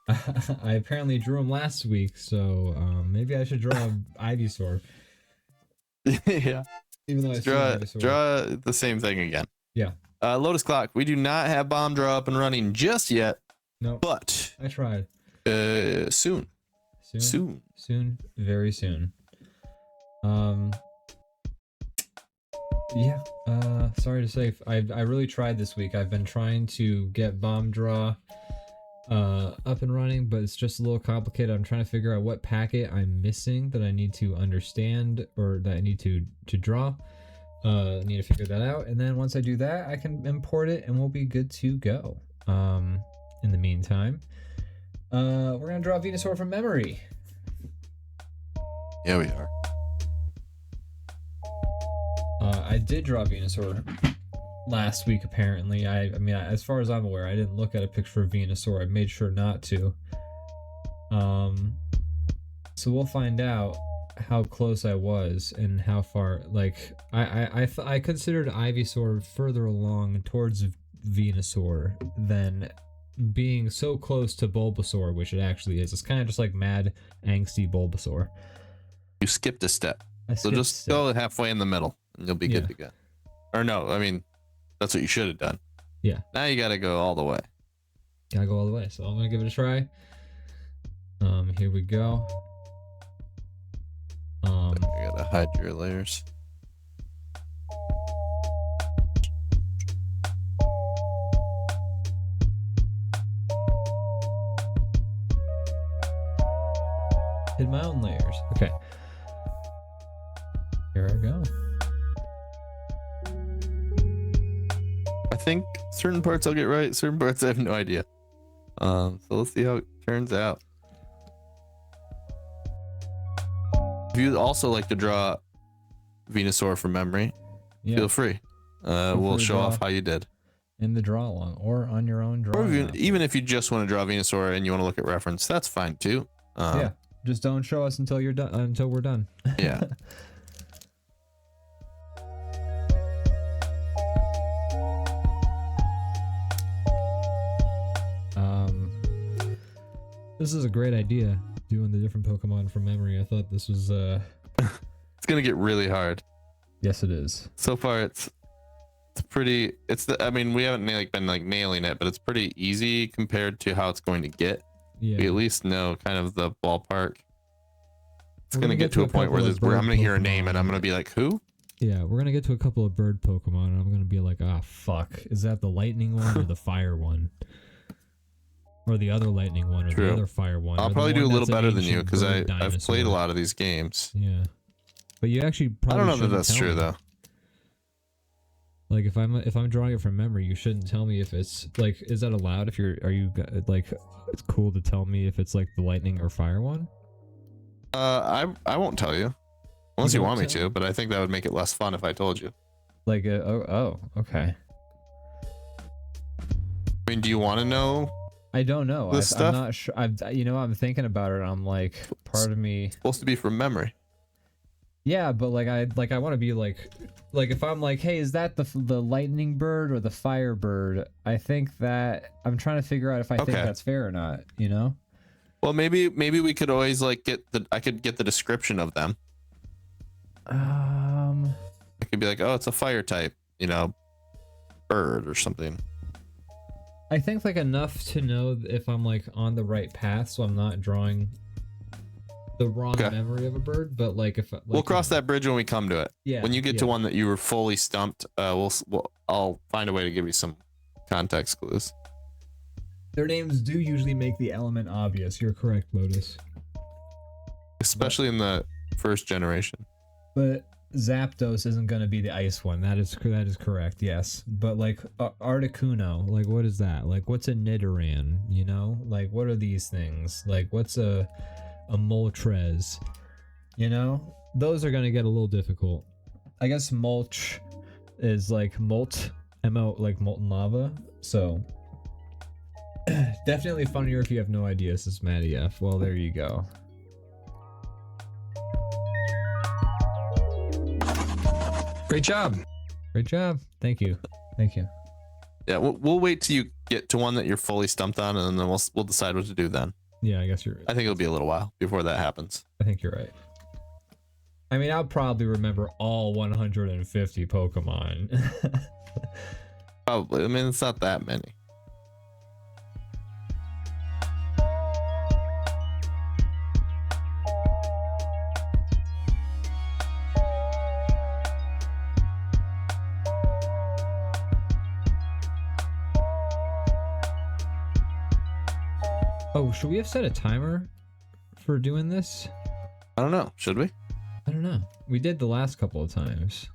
I apparently drew him last week, so maybe I should draw Ivysaur. Yeah. Even though I draw the same thing again. Yeah. Lotus Clock. We do not have bomb draw up and running just yet. No. But I tried. Soon. Very soon. Yeah. Sorry to say, I really tried this week. I've been trying to get bomb draw up and running, but it's just a little complicated. I'm trying to figure out what packet I'm missing that I need to understand, or that I need to draw. I need to figure that out, and then once I do that, I can import it and we'll be good to go. In the meantime, we're gonna draw Venusaur from memory. Yeah, we are. I did draw Venusaur last week, apparently. I mean, as far as I'm aware, I didn't look at a picture of Venusaur. I made sure not to. So we'll find out how close I was and how far. Like, I considered Ivysaur further along towards Venusaur than being so close to Bulbasaur, which it actually is. It's kind of just like mad angsty Bulbasaur. You skipped a step. So just go halfway in the middle and you'll be good to go. Or no, I mean, that's what you should have done. Yeah. Now you gotta go all the way. Gotta go all the way. So I'm gonna give it a try. Here we go. I gotta hide your layers. Hid my own layers. Okay. Here I go. I think certain parts I'll get right, certain parts I have no idea. So let's see how it turns out. If you'd also like to draw Venusaur from memory, feel free. We'll show off how you did. In the draw along, or on your own draw. Or even if you just want to draw Venusaur and you want to look at reference, that's fine too. Yeah, just don't show us until you're done. Until we're done. Yeah. This is a great idea, doing the different Pokemon from memory. I thought this was It's gonna get really hard. Yes, it is. So far, it's pretty. I mean, we haven't been nailing it, but it's pretty easy compared to how it's going to get. Yeah. We at least know kind of the ballpark. It's gonna get to a point where I'm gonna hear a name and I'm gonna be like, who? Yeah, we're gonna get to a couple of bird Pokemon and I'm gonna be like, ah, fuck. Is that the lightning one or the fire one? Or the other lightning one, or the other fire one. I'll probably do a little better than you because I've played a lot of these games. Yeah, but you actually probably. I don't know that that's true though. Like if I'm drawing it from memory, you shouldn't tell me if it's like. Is that allowed? If it's cool to tell me if it's like the lightning or fire one. I won't tell you, unless you want me to. But I think that would make it less fun if I told you. Like okay. I mean, do you want to know? I don't know. I'm not sure. I'm thinking about it. And I'm like, part of me. It's supposed to be from memory. Yeah, but I want to be like if I'm like, hey, is that the lightning bird or the fire bird? I think that I'm trying to figure out if I think that's fair or not. You know. Well, maybe we could always I could get the description of them. I could be like, oh, it's a fire type, bird or something. I think like enough to know if I'm like on the right path, so I'm not drawing the wrong memory of a bird. But like if we'll cross that bridge when we come to it. Yeah. When you get to one that you were fully stumped, I'll find a way to give you some context clues. Their names do usually make the element obvious. You're correct, Lotus. Especially in the first generation. But Zapdos isn't going to be the ice one. That is correct, yes. But like Articuno, like what is that? Like what's a Nidoran, Like what are these things? Like what's a Moltres? Those are going to get a little difficult. I guess Mulch is like like molten lava. So definitely funnier if you have no idea. This is Matty F. Well, there you go. Great job. Great job. Thank you. Thank you. Yeah, we'll wait till you get to one that you're fully stumped on, and then we'll decide what to do then. Yeah, I guess you're right. I think it'll be a little while before that happens. I think you're right. I mean, I'll probably remember all 150 Pokemon. Probably. I mean, it's not that many. Oh, should we have set a timer for doing this? I don't know. Should we? I don't know. We did the last couple of times.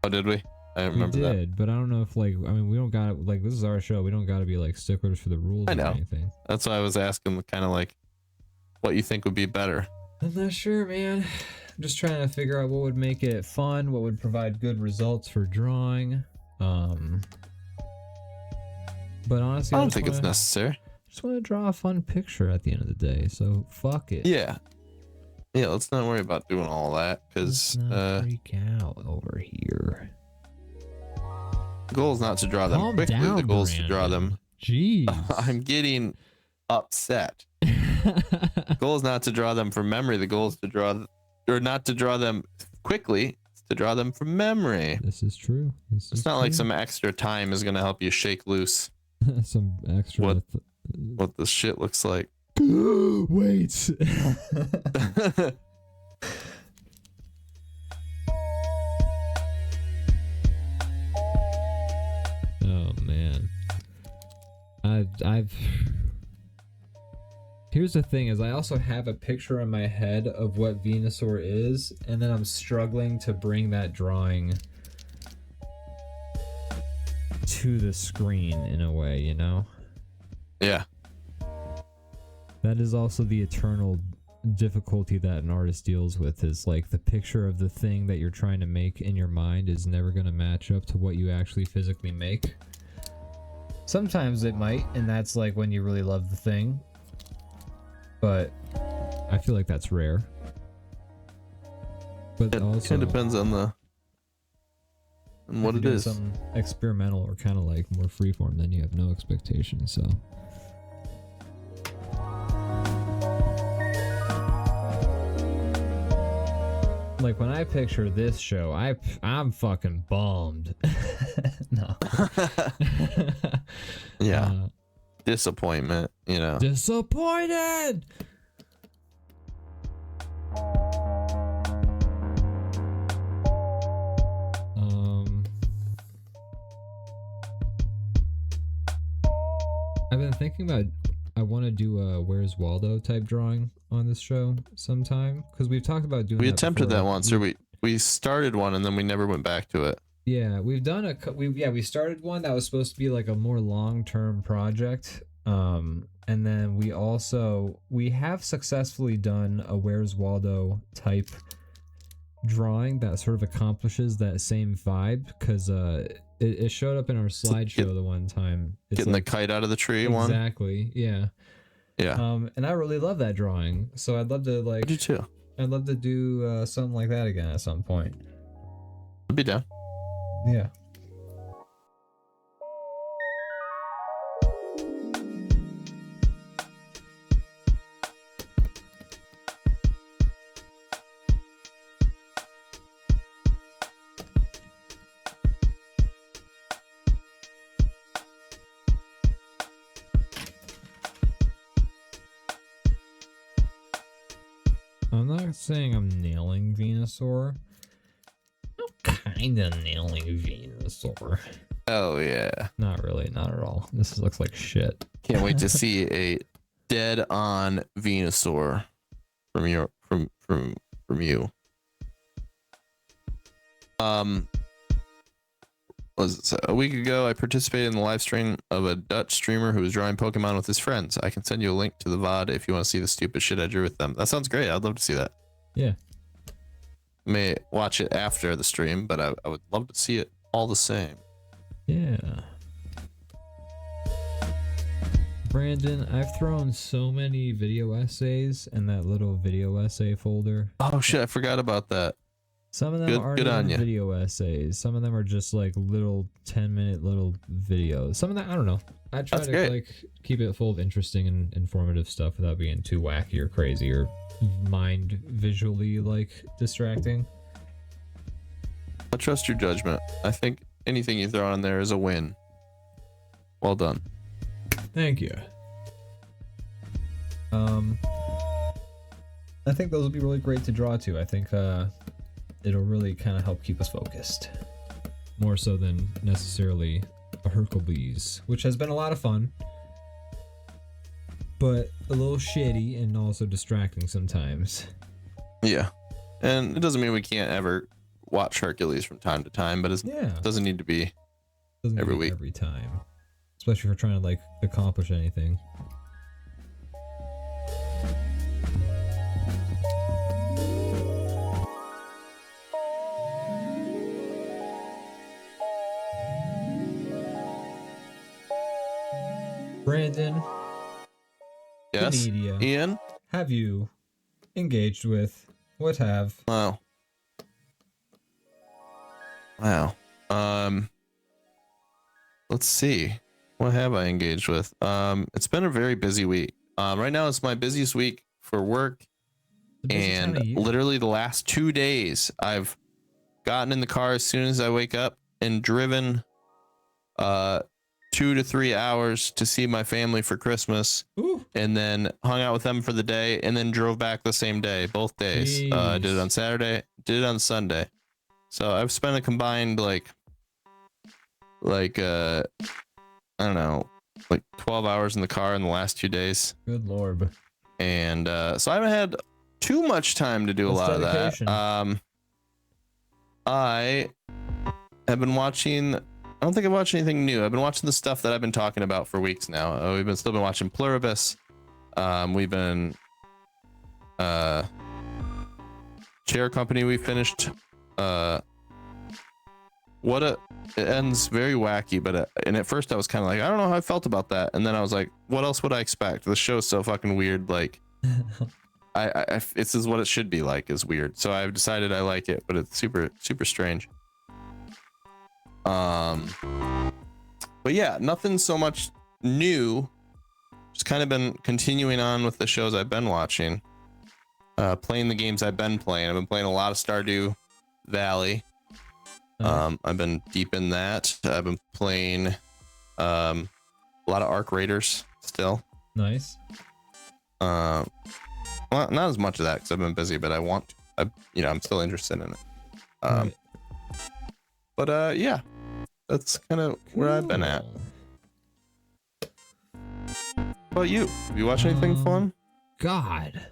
Oh, did we? I don't remember we that. did, but I don't know if like, I mean, we don't got like, this is our show. We don't got to be like sticklers for the rules I know. or anything. That's why I was asking kind of like what you think would be better. I'm not sure, man. I'm just trying to figure out what would make it fun, what would provide good results for drawing. But honestly, I don't think it's necessary. Just want to draw a fun picture at the end of the day, so fuck it. Yeah. Yeah, let's not worry about doing all that, because freak out over here. the goal is not to draw them Calm quickly. down, The goal is to Brandon. draw them. Jeez. I'm getting upset. The goal is not to draw them from memory. The goal is to draw, or not to draw them quickly. It's to draw them from memory. This is true. It's not like some extra time is going to help you shake loose some extra. what this shit looks like. Wait. Oh man. I've Here's the thing is I also have a picture in my head of what Venusaur is, and then I'm struggling to bring that drawing to the screen in a way, you know? Yeah. That is also the eternal difficulty that an artist deals with, is like the picture of the thing that you're trying to make in your mind is never going to match up to what you actually physically make. Sometimes it might, and that's like when you really love the thing. But I feel like that's rare. But It also kind of depends on what it is. Something experimental or kind of like more freeform, then you have no expectations. So. Like when I picture this show, I'm fucking bummed. No. Yeah. Disappointment, you know. Disappointed. I've been thinking about I want to do a Where's Waldo type drawing on this show sometime, because we've talked about doing. We that attempted before. that once, or we started one and then we never went back to it. Yeah, we've done we started one that was supposed to be like a more long-term project. And then we have successfully done a Where's Waldo type drawing that sort of accomplishes that same vibe, because it showed up in our slideshow the one time. It's Getting like, the kite out of the tree one. Exactly, yeah. Yeah. And I really love that drawing, so I'd love to like. I do too. I'd love to do something like that again at some point. I'd be down. Yeah. I'm not saying I'm nailing Venusaur. I'm kinda nailing Venusaur. Oh yeah. Not really, not at all. This looks like shit. Can't wait to see a dead-on Venusaur from you. Was it a week ago? I participated in the live stream of a Dutch streamer who was drawing Pokemon with his friends. I can send you a link to the VOD if you want to see the stupid shit I drew with them. That sounds great. I'd love to see that. Yeah. May watch it after the stream, but I would love to see it. all the same. Yeah. Brandon, I've thrown so many video essays in that little video essay folder. Oh shit, I forgot about that. Some of them aren't good on even ya. video essays. Some of them are just like little 10-minute little videos. Some of them, I don't know. I try That's to great. like keep it full of interesting and informative stuff without being too wacky or crazy or mind visually like distracting. I trust your judgment. I think anything you throw on there is a win. Well done. Thank you. I think those will be really great to draw to. I think it'll really kind of help keep us focused. More so than necessarily a Hercules, which has been a lot of fun, but a little shitty and also distracting sometimes. Yeah. And it doesn't mean we can't ever watch Hercules from time to time, but it doesn't need to be Doesn't every need week. every time, especially if we're trying to like accomplish anything. Brandon, Yes. media. Ian? Have you engaged with what have Wow. Let's see. What have I engaged with? It's been a very busy week. Right now it's my busiest week for work, the busy time of and year? literally the last 2 days I've gotten in the car as soon as I wake up and driven 2 to 3 hours to see my family for Christmas, Ooh, and then hung out with them for the day, and then drove back the same day, both days. I did it on Saturday, did it on Sunday. So I've spent a combined like I don't know, like 12 hours in the car in the last 2 days. good lord. And so I haven't had too much time to do That's a lot dedication. of that. I have been watching, I don't think I've watched anything new. I've been watching the stuff that I've been talking about for weeks now. We've still been watching Pluribus. We've been Chair Company we finished. It ends very wacky, but and at first I was kind of like, I don't know how I felt about that, and then I was like, what else would I expect? The show's so fucking weird. Like, this is what it should be like, is weird. So I've decided I like it, but it's super strange. But yeah, nothing so much new. Just kind of been continuing on with the shows I've been watching, playing the games I've been playing. I've been playing a lot of Stardew Valley. I've been deep in that. I've been playing a lot of Arc Raiders still. Nice. Well, not as much of that because I've been busy, but I'm still interested in it. Right. But yeah, that's kind of where I've been at. How about you? Have you watched anything fun? God,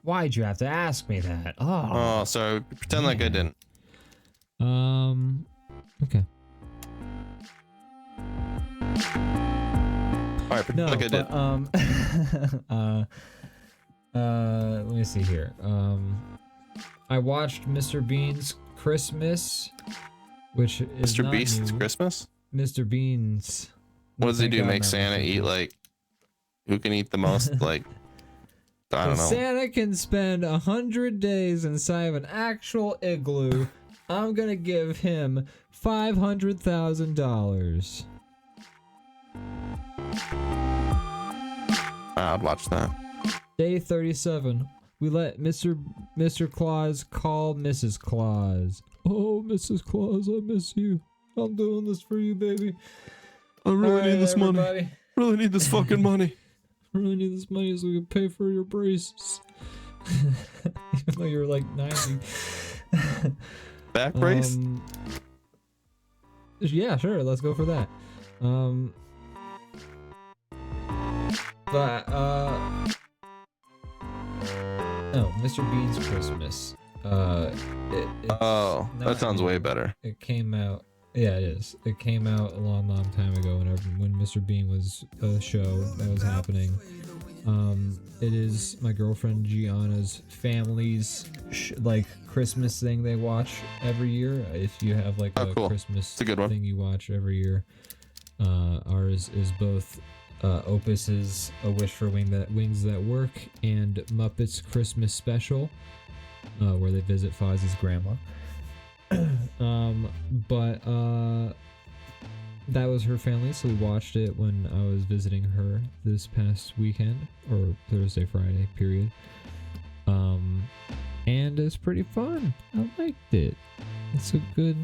why'd you have to ask me that? Oh, sorry. Pretend like I didn't. Okay. All right, pretend No, like I did. let me see here. I watched Mr. Bean's Christmas, which is Mr. not Beast's new. Christmas? Mr. Bean's. What does he Thank do? God Make not Santa Mr. eat Bean. like who can eat the most? Like, I don't know. Santa can spend 100 days inside of an actual igloo. I'm gonna give him $500,000. I'd watch that. Day 37. We let Mr. Claus call Mrs. Claus. Oh, Mrs. Claus, I miss you. I'm doing this for you, baby. I really need this money. everybody. Really need this fucking money. I really need this money so we can pay for your braces. Even though you're like 90. Back brace? Yeah, sure. Let's go for that. No, Mr. Bean's Christmas. Oh, that sounds way better. It came out. Yeah, it is. It came out a long time ago when Mr. Bean was a show that was happening. it is my girlfriend Gianna's family's like Christmas thing they watch every year. If you have like a cool. Christmas It's a good one. thing you watch every year, ours is both Opus's A Wish for Wings That Work and Muppets Christmas Special, where they visit Fozzie's grandma. But that was her family, so we watched it when I was visiting her this past weekend, or Thursday, Friday, period. And it's pretty fun. I liked it. It's a good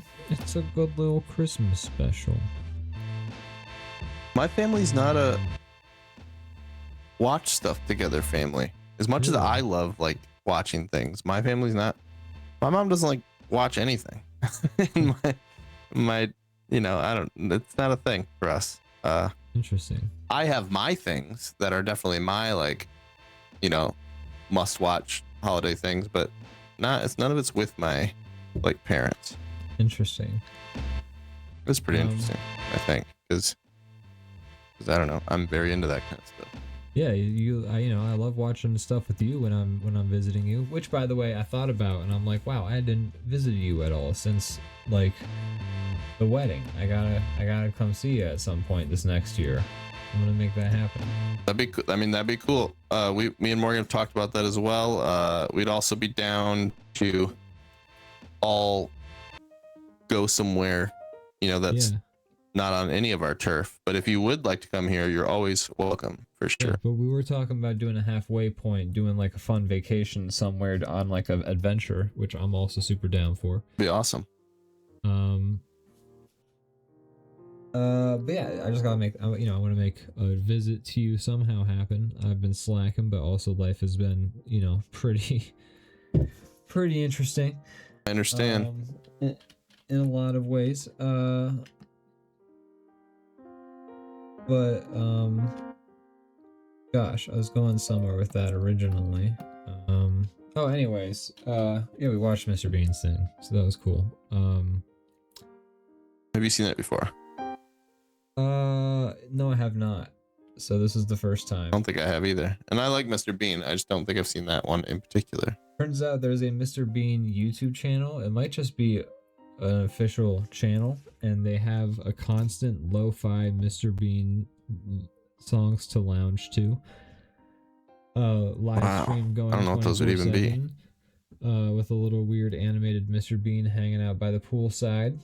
little Christmas special. My family's not a watch stuff together family. As much as I love like watching things, my family's not. My mom doesn't like watch anything. my you know, I don't, it's not a thing for us. Interesting. I have my things that are definitely my like, you know, must watch holiday things, but none of it's with my like parents. Interesting. It's pretty interesting, I think, because I don't know, I'm very into that kind of stuff. Yeah, I love watching stuff with you when I'm visiting you. Which, by the way, I thought about, and I'm like, wow, I didn't visit you at all since like the wedding. I gotta come see you at some point this next year. I'm gonna make that happen. That'd be cool. Me and Morgan have talked about that as well. We'd also be down to all go somewhere, you know, that's not on any of our turf. But if you would like to come here, you're always welcome for sure. Yeah, but we were talking about doing a halfway point, doing like a fun vacation somewhere on like an adventure, which I'm also super down for. Be awesome. But yeah, I just gotta make, I want to make a visit to you somehow happen. I've been slacking, but also life has been, pretty interesting. I understand. In a lot of ways. Gosh, I was going somewhere with that originally. Anyways, we watched Mr. Bean's thing, so that was cool. Have you seen that before? No, I have not. So this is the first time. I don't think I have either. And I like Mr. Bean. I just don't think I've seen that one in particular. Turns out there's a Mr. Bean YouTube channel. It might just be an official channel, and they have a constant lo-fi Mr. Bean songs to lounge to. Live stream going. I don't know what those would even be. With a little weird animated Mr. Bean hanging out by the poolside.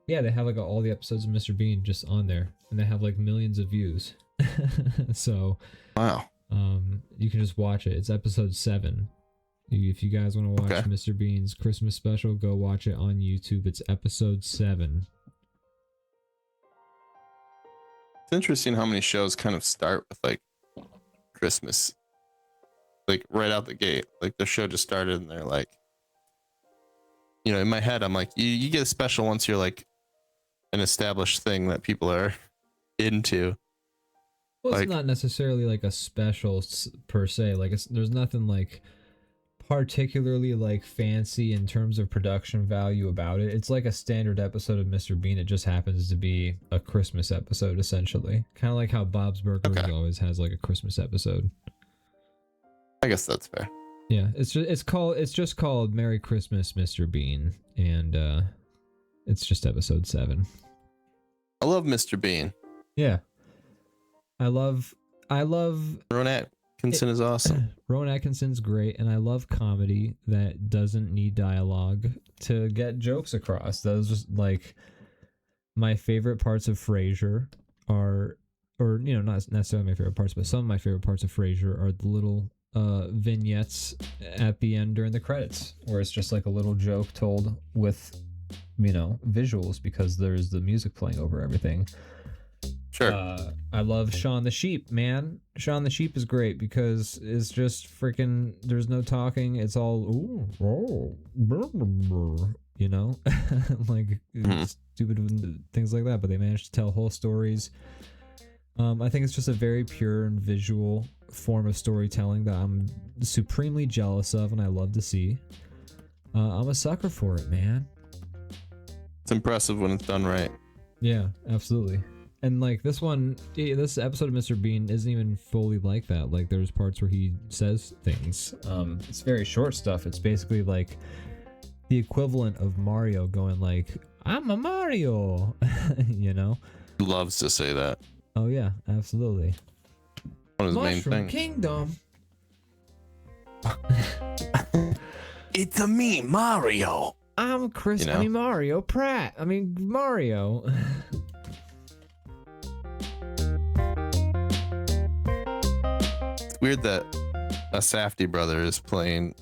Yeah, they have like all the episodes of Mr. Bean just on there, and they have like millions of views. So wow. You can just watch it. It's episode 7. If you guys want to watch Mr. Bean's Christmas special, go watch it on YouTube. It's episode 7. It's interesting how many shows kind of start with like Christmas, like right out the gate. Like the show just started and they're like, in my head, I'm like, you get a special once you're like an established thing that people are into. Well, it's not necessarily like a special per se. Like there's nothing like particularly like fancy in terms of production value about it. It's like a standard episode of Mr. Bean. It just happens to be a Christmas episode, essentially. Kind of like how Bob's Burgers always has like a Christmas episode. I guess that's fair. Yeah, it's just called Merry Christmas, Mr. Bean, and it's just episode 7. I love Mr. Bean. Yeah. I love Rowan Atkinson is awesome. Rowan Atkinson's great, and I love comedy that doesn't need dialogue to get jokes across. Those just like my favorite parts of Frasier are, or not necessarily my favorite parts, but some of my favorite parts of Frasier are the little vignettes at the end during the credits, where it's just like a little joke told with visuals, because there's the music playing over everything. Sure. I love Shaun the Sheep, man. Shaun the Sheep is great because it's just freaking, there's no talking. It's all, like stupid things like that. But they managed to tell whole stories. I think it's just a very pure and visual form of storytelling that I'm supremely jealous of and I love to see. I'm a sucker for it, man. It's impressive when it's done right. Yeah, absolutely. And like this episode of Mr. Bean isn't even fully like that. Like there's parts where he says things. It's very short stuff. It's basically like the equivalent of Mario going like, "I'm a Mario," you know? He loves to say that. Oh yeah, absolutely. One of his main Mushroom things. Kingdom. It's a me, Mario. I'm Chris. You know? I mean Mario Pratt. I mean Mario. It's weird that a Safdie brother is playing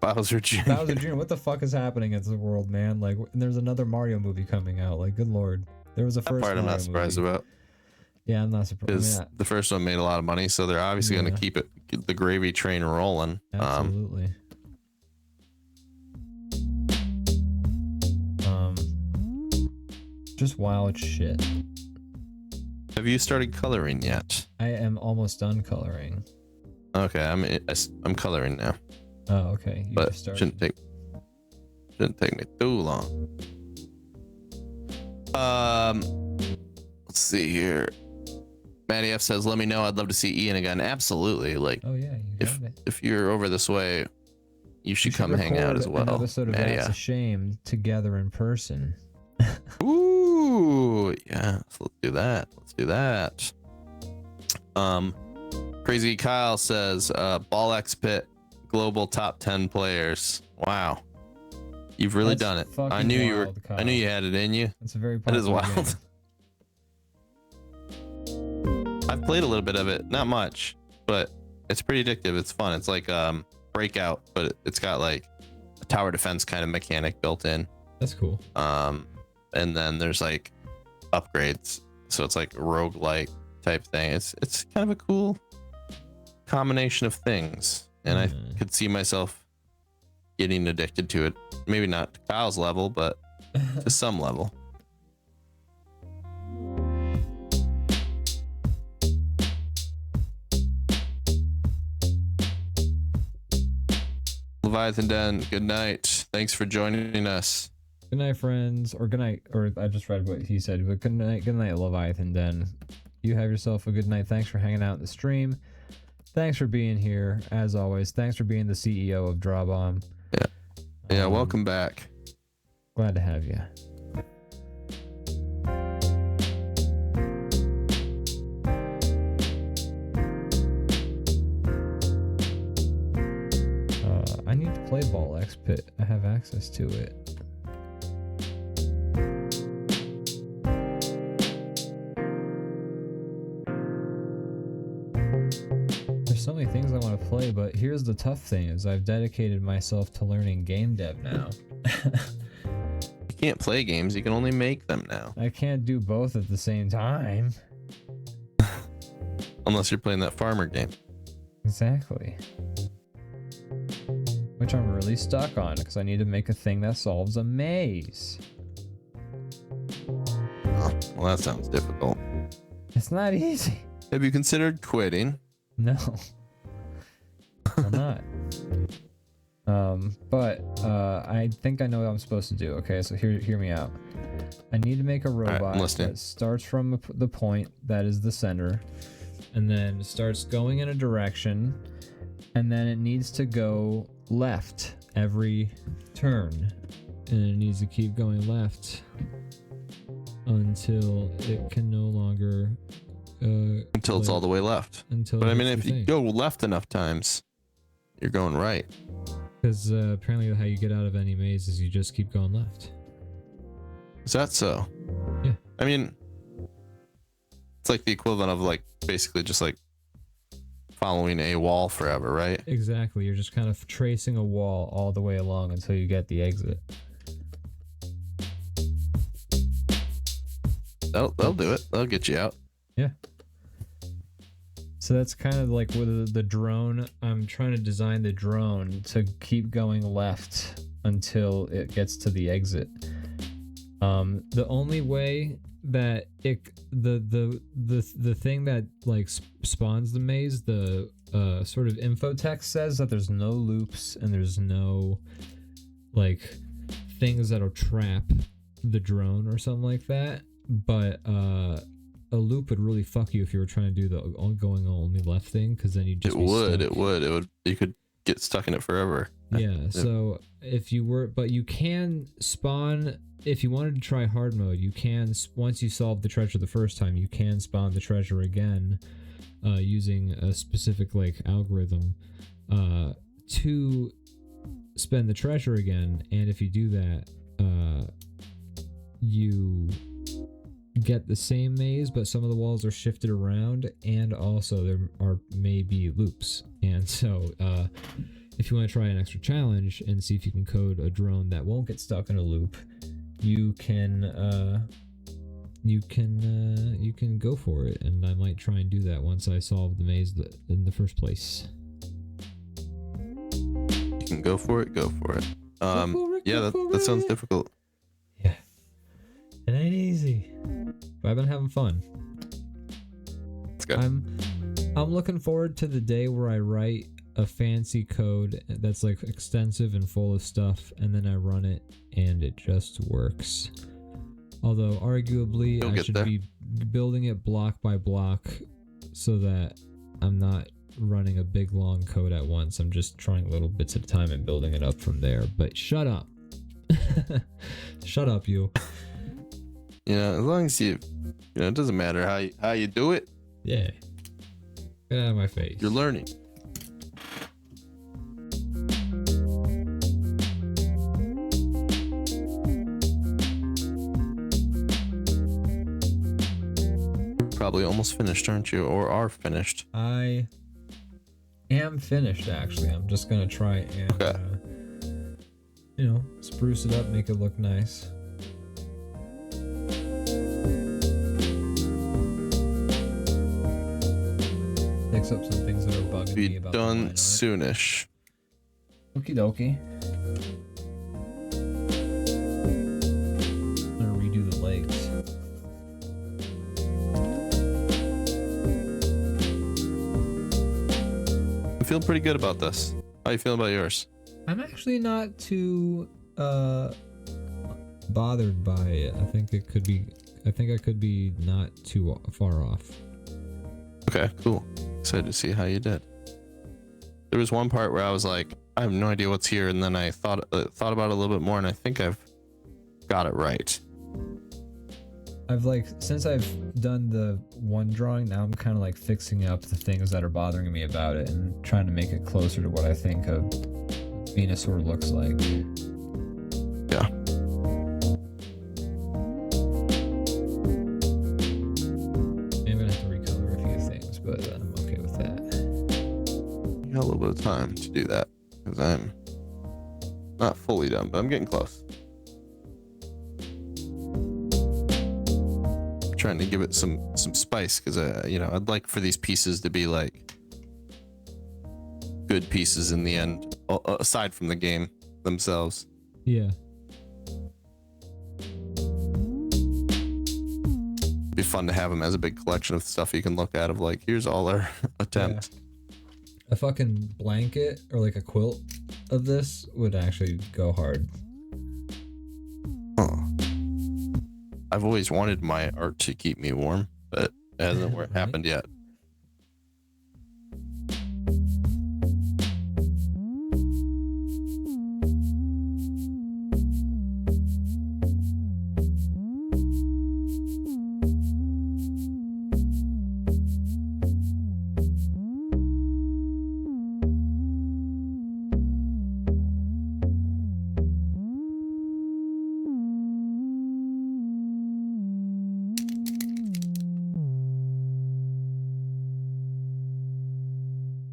Bowser Jr. Bowser Jr. What the fuck is happening in the world, man? Like, and there's another Mario movie coming out. Like, good lord. There was a That first part I'm Mario not surprised movie. about. Yeah, I'm not surprised. Because the first one made a lot of money, so they're obviously going Yeah. to keep the gravy train rolling. Absolutely. Just wild shit. Have you started coloring yet? I am almost done coloring. Okay, I'm coloring now, Oh, okay. You but just started. shouldn't take me too long. Let's see here. Matty F says, "Let me know. I'd love to see Ian again." Absolutely. Like, Oh yeah, you got it. if you're over this way, you should We come hang out record as well. An episode of Matty That's a F. Shame together in person. Ooh, yeah. So let's do that. Let's do that. Crazy Kyle says, Ball X Pit global top 10 players. Wow. You've really That's done it. fucking I knew wild, I Kyle. knew you had it in you. It's a very That is popular wild. I've played a little bit of it, not much, but it's pretty addictive. It's fun. It's like Breakout, but it's got like a tower defense kind of mechanic built in. That's cool. And then there's like upgrades, so it's like a roguelike type thing. It's kind of a cool combination of things, and I could see myself getting addicted to it. Maybe not to Kyle's level, but to some level. Leviathan Den, good night. Thanks for joining us. Good night, friends. Or good night. Or I just read what he said, but good night, Leviathan Den. You have yourself a good night. Thanks for hanging out in the stream. Thanks for being here, as always. Thanks for being the CEO of DrawBomb. Yeah, welcome back. Glad to have you. I need to play Ball X Pit. I have access to it. There's so many things I want to play, but here's the tough thing is I've dedicated myself to learning game dev now. You can't play games, you can only make them now. I can't do both at the same time. Unless you're playing that farmer game. Exactly. Which I'm really stuck on because I need to make a thing that solves a maze. Oh, well, that sounds difficult. It's not easy. Have you considered quitting? No. I'm not. But I think I know what I'm supposed to do. Okay, so hear me out. I need to make a robot listening. that starts from the point that is the center, and then starts going in a direction, and then it needs to go left every turn, and it needs to keep going left until it can no longer Until it's all the way left. until But I it mean, hits if the you thing. go left enough times, you're going right. Because apparently how you get out of any maze is you just keep going left. Is that so? Yeah. I mean, it's like the equivalent of like basically just like following a wall forever, right? Exactly. You're just kind of tracing a wall all the way along until you get the exit. They'll do it. They'll get you out. Yeah. So that's kind of like with the drone. I'm trying to design the drone to keep going left until it gets to the exit. The only way that the thing that like spawns the maze, the sort of info text says that there's no loops and there's no like things that'll trap the drone or something like that, but a loop would really fuck you if you were trying to do the going only left thing, because then you'd just be stuck. It would. You could get stuck in it forever. Yeah, so if you were, but you can spawn, if you wanted to try hard mode, you can, once you solve the treasure the first time, you can spawn the treasure again using a specific like algorithm to spend the treasure again, and if you do that, you get the same maze, but some of the walls are shifted around, and also there are maybe loops. And so if you want to try an extra challenge and see if you can code a drone that won't get stuck in a loop, you can go for it, and I might try and do that once I solve the maze in the first place. You can go for it. Yeah, that sounds difficult. Yeah, it ain't easy, but I've been having fun. Let's go. I'm looking forward to the day where I write a fancy code that's like extensive and full of stuff, and then I run it and it just works. Although arguably I should be building it block by block so that I'm not running a big long code at once. I'm just trying little bits at a time and building it up from there. But shut up. Shut up, you. You know, as long as it doesn't matter how you do it. Yeah. Get out of my face. You're learning. Probably almost finished, aren't you? Or are finished? I am finished, actually. I'm just gonna try and spruce it up, make it look nice. Fix up some things that are bugging me about. Be done soonish. Okie dokie. I'm gonna redo the legs. I'm feeling pretty good about this. How you feeling about yours? I'm actually not too bothered by it. I think I could be not too far off. Okay, cool. Excited to see how you did. There was one part where I was like, I have no idea what's here, and then I thought about it a little bit more, and I think I've got it right. Since I've done the one drawing, now I'm kind of like fixing up the things that are bothering me about it and trying to make it closer to what I think a Venusaur looks like. Yeah. Maybe I'm gonna have to recolor a few things, but I'm okay with that. You got a little bit of time to do that, because I'm not fully done, but I'm getting close. Trying to give it some spice, because I'd like for these pieces to be like good pieces in the end, aside from the game themselves. Yeah. It'd be fun to have them as a big collection of stuff you can look at of like, here's all our attempts. Yeah. A fucking blanket or like a quilt of this would actually go hard. Huh. I've always wanted my art to keep me warm, but it hasn't happened yet.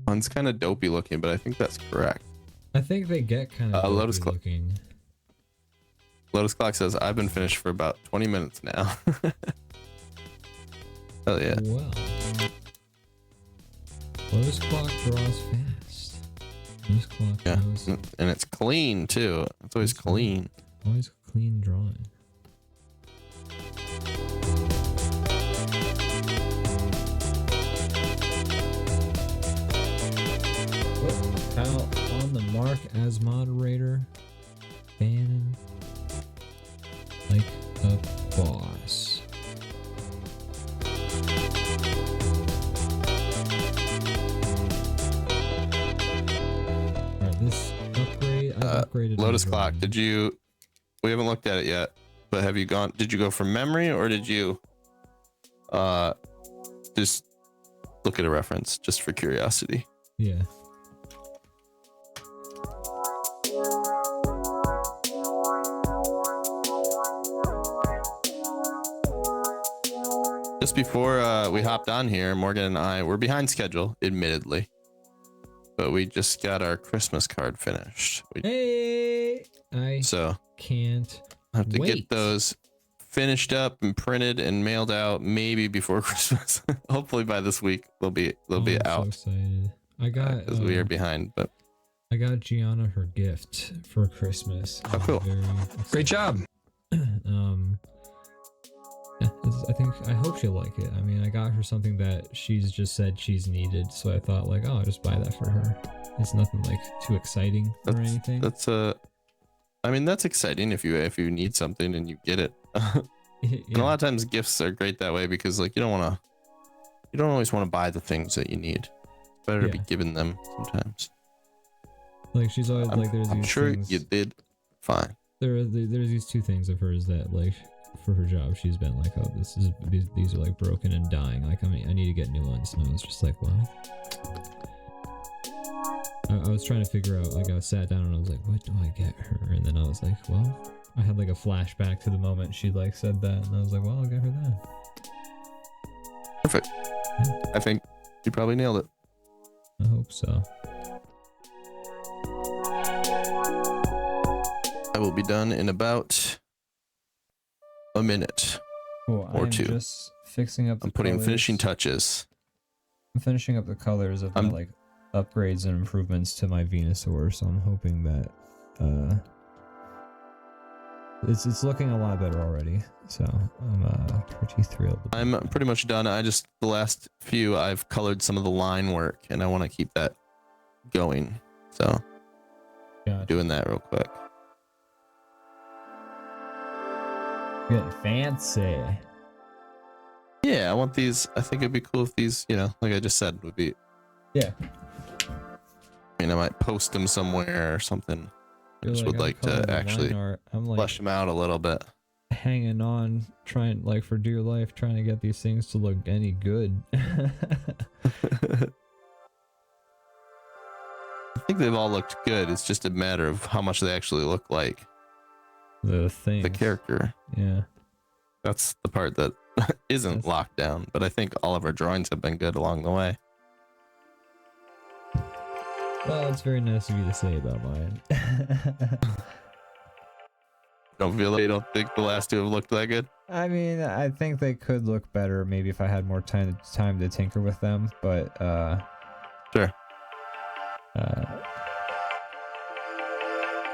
One's kind of dopey looking, but I think that's correct. I think they get kind of Lotus looking. Lotus Clock says, I've been finished for about 20 minutes now. Hell yeah. Well, Lotus Clock draws fast. Lotus Clock knows. And it's clean too. It's always clean. Always clean drawing. Out on the mark as moderator. Bannon. Like. upgraded. Lotus my clock. drawing. Did you? We haven't looked at it yet, but have you gone? Did you go from memory or did you just look at a reference just for curiosity? Yeah. Just before we hopped on here, Morgan and I were behind schedule, admittedly, but we just got our Christmas card finished. Hey, I can't have to wait. get those finished up and printed and mailed out maybe before Christmas. Hopefully by this week they'll be I'm out. So excited. I got because we are behind, but I got Gianna her gift for Christmas. Oh, cool. Great job. Yeah, I hope she'll like it. I mean, I got her something that she's just said she's needed, so I thought like, oh, I'll just buy that for her. It's nothing like too exciting or anything. That's I mean, that's exciting if you need something and you get it. Yeah. And a lot of times gifts are great that way because like you don't always want to buy the things that you need. It's better to be given them sometimes. Like she's always like, there's I'm these sure things, you did fine. there's these two things of hers that like for her job she's been like, oh, these are like broken and dying. Like I need to get new ones. And I was just like, well, I was trying to figure out, like I sat down and I was like, what do I get her? And then I was like, well, I had like a flashback to the moment she like said that, and I was like, well, I'll get her that. Perfect. Yeah. I think you probably nailed it. I hope so. I will be done in about a minute. Cool. Or I'm two. just fixing up the I'm putting colors. finishing touches. I'm finishing up the colors of my like upgrades and improvements to my Venusaur, so I'm hoping that it's looking a lot better already. So I'm pretty thrilled. I'm pretty much done. The last few I've colored some of the line work and I want to keep that going. So doing that real quick. Getting fancy. Yeah, I want these. I think it'd be cool if these, like I just said, would be. Yeah. I mean, I might post them somewhere or something. I just would like to actually flesh them out a little bit. Hanging on, trying like for dear life, trying to get these things to look any good. I think they've all looked good. It's just a matter of how much they actually look like the thing, the character. Yeah, that's the part that isn't locked down. But I think all of our drawings have been good along the way. Well, it's very nice of you to say about mine. You don't think the last two have looked that good? I mean, I think they could look better maybe if I had more time to tinker with them, but sure. I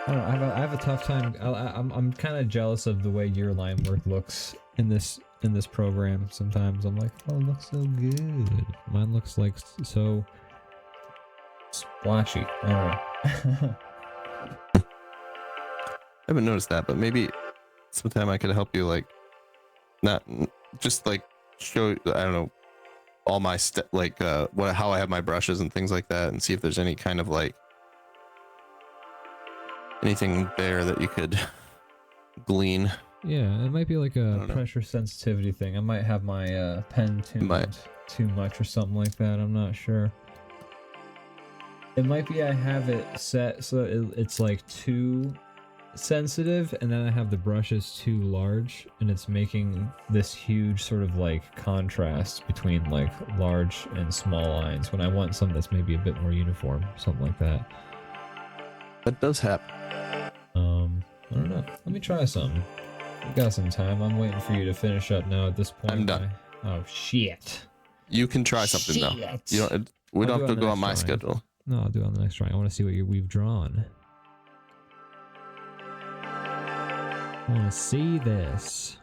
don't know. I have a tough time. I'm kind of jealous of the way your line work looks in this program. Sometimes I'm like, oh, it looks so good. Mine looks like so splashy. I don't know. I haven't noticed that, but maybe sometime I could help you, like, not just like show, I don't know, all my how I have my brushes and things like that, and see if there's any kind of like anything there that you could glean. Yeah, it might be like a pressure sensitivity thing. I might have my pen tuned too much or something like that. I'm not sure. It might be I have it set so it's like too sensitive, and then I have the brushes too large, and it's making this huge sort of like contrast between like large and small lines when I want something that's maybe a bit more uniform, something like that. That does happen. I don't know. Let me try something. We got some time. I'm waiting for you to finish up now at this point. I'm done. Oh shit. You can try something though. You don't. We don't have to go on my schedule. No, I'll do it on the next drawing. I want to see what we've drawn. I want to see this.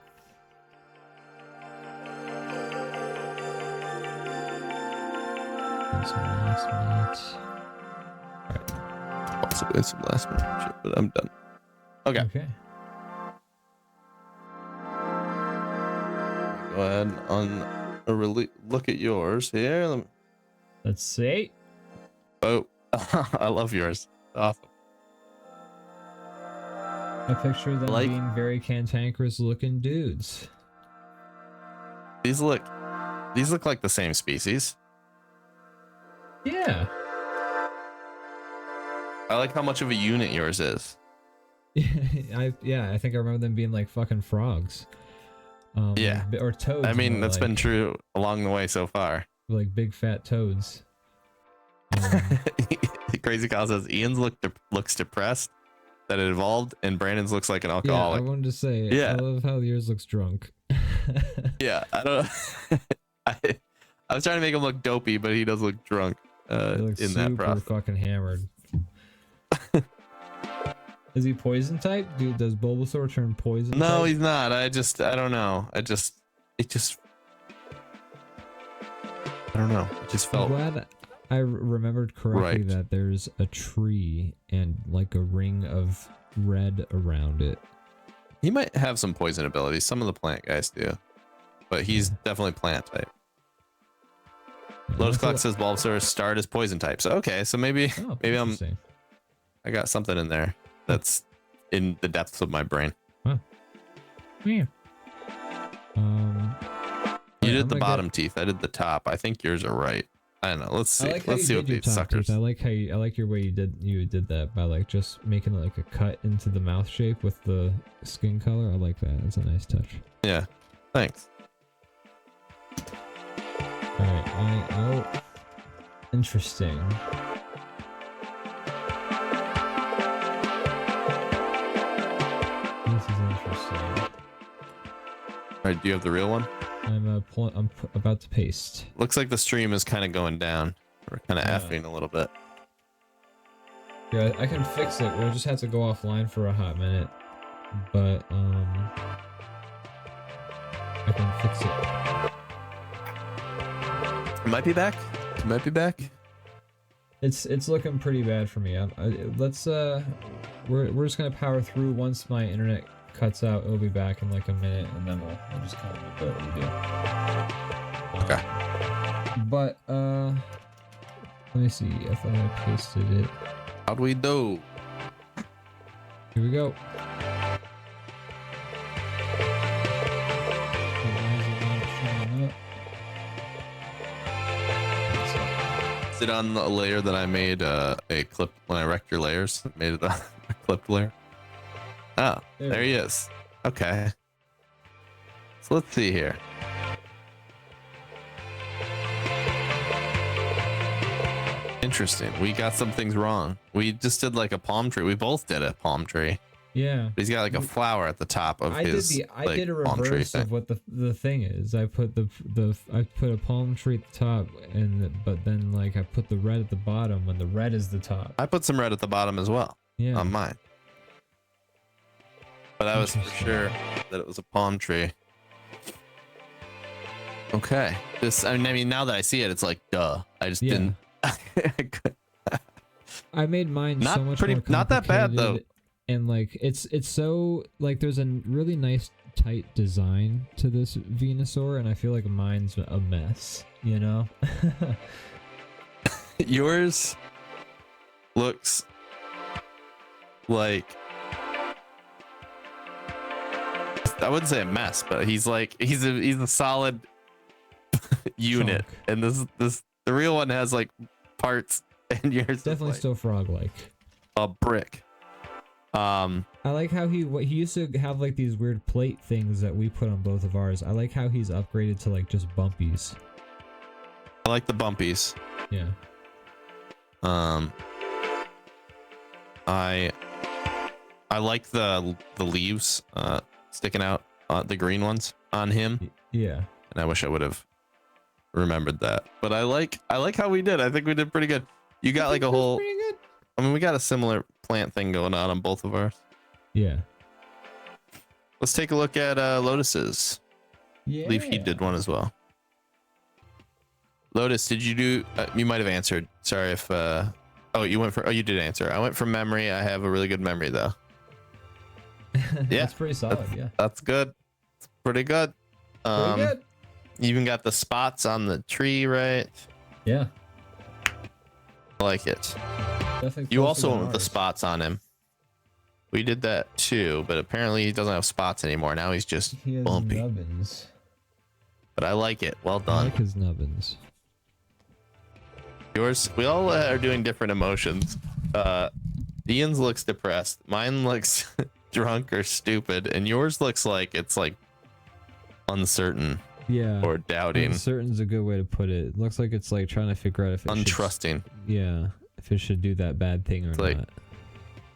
Some last minute. Alright. Also doing some last minute shit, but I'm done. Okay. Okay. Go ahead and look at yours here. Let's see. Oh, I love yours. Awesome. I picture them Like- being very cantankerous looking dudes. These look like the same species. Yeah. I like how much of a unit yours is. I think I remember them being like fucking frogs. Yeah. Or toads. I mean, more that's like, been true along the way so far. like big fat toads. Crazy Kyle says Ian's looks depressed that it evolved, and Brandon's looks like an Yeah, I alcoholic. wanted to say. Yeah. I love how yours looks drunk. Yeah, I don't. I was trying to make him look dopey, but he does look drunk He looks in that super process. fucking hammered. Is he poison type? Dude, does Bulbasaur turn poison? No, type? he's not. I don't know. I don't know. It just I'm felt glad I remembered correctly Right. that there's a tree and like a ring of red around it. he might have some poison abilities. Some of the plant guys do, but he's definitely plant type. Lotus Clock says Bulbasaur started as poison type. So okay, so maybe Oh, maybe interesting. I got something in there that's in the depths of my brain. Yeah. You Alright, did I'm the gonna bottom teeth. I did the top. I think yours are right. I don't know. Let's I see. like how Let's you see did what your these top suckers. teeth. I like your way you did that by like just making like a cut into the mouth shape with the skin color. I like that. It's a nice touch. Yeah. Thanks. All right. Interesting. This is interesting. All right. Do you have the real one? I'm about to paste. Looks like the stream is kind of going down. We're kind of Yeah. effing a little bit. Yeah, I can fix it. We'll just have to go offline for a hot minute. But I can fix it. It might be back. It might be back. It's looking pretty bad for me. Let's we're just gonna power through. Once my internet cuts out, it'll be back in like a minute, and then we'll just kind of do what we do. Okay. But let me see. I thought I pasted it. How do we do? Here we go. Is it on the layer that I made a clip when I wrecked your layers? Made it on a clipped layer. Oh, there he is. Okay. So let's see here. Interesting. We got some things wrong. We just did like a palm tree. We both did a palm tree. Yeah. But he's got like a flower at the top of I his. did a palm tree reverse thing. of what the thing is. I put I put a palm tree at the top, but then like I put the red at the bottom when the red is the top. I put some red at the bottom as well Yeah. on mine. But I was for Interesting. sure that it was a palm tree. Okay. I mean, now that I see it, it's like, duh. I just Yeah. didn't. I made mine Not so much pretty- more not that bad, though. complicated, and like it's so like there's a really nice tight design to this Venusaur, and I feel like mine's a mess. You know. Yours looks like, I wouldn't say a mess, but he's a solid unit, Chunk. and the real one has like parts, and yours is Definitely like still frog-like. a brick. I like how he used to have like these weird plate things that we put on both of ours. I like how he's upgraded to like just bumpies. I like the bumpies. Yeah. I like the leaves sticking out, the green ones on him, Yeah. and I wish I would have remembered that. But I like how we did. I think we did pretty good. You got like a whole. Pretty good. I mean, we got a similar plant thing going on both of ours. Yeah. Let's take a look at Lotus's. Yeah. I believe he did one as well. Lotus, did you do? You might have answered. Sorry if. Oh, you did answer. I went from memory. I have a really good memory though. Yeah, That's pretty solid. Yeah. That's good. It's pretty good. Pretty good. You even got the spots on the tree, right? Yeah. I like it. Definitely. You closer also than went with the ours. spots on him. We did that too, but apparently he doesn't have spots anymore. Now he's just He has bumpy. nubbins. But I like it. Well I done. like his nubbins. Yours, we all are doing different emotions. Ian's looks depressed. Mine looks drunk or stupid, and yours looks like it's like uncertain Yeah. or doubting, Uncertain's a good way to put it. It looks like it's like trying to figure out if it untrusting. if it should do that bad thing or like, not.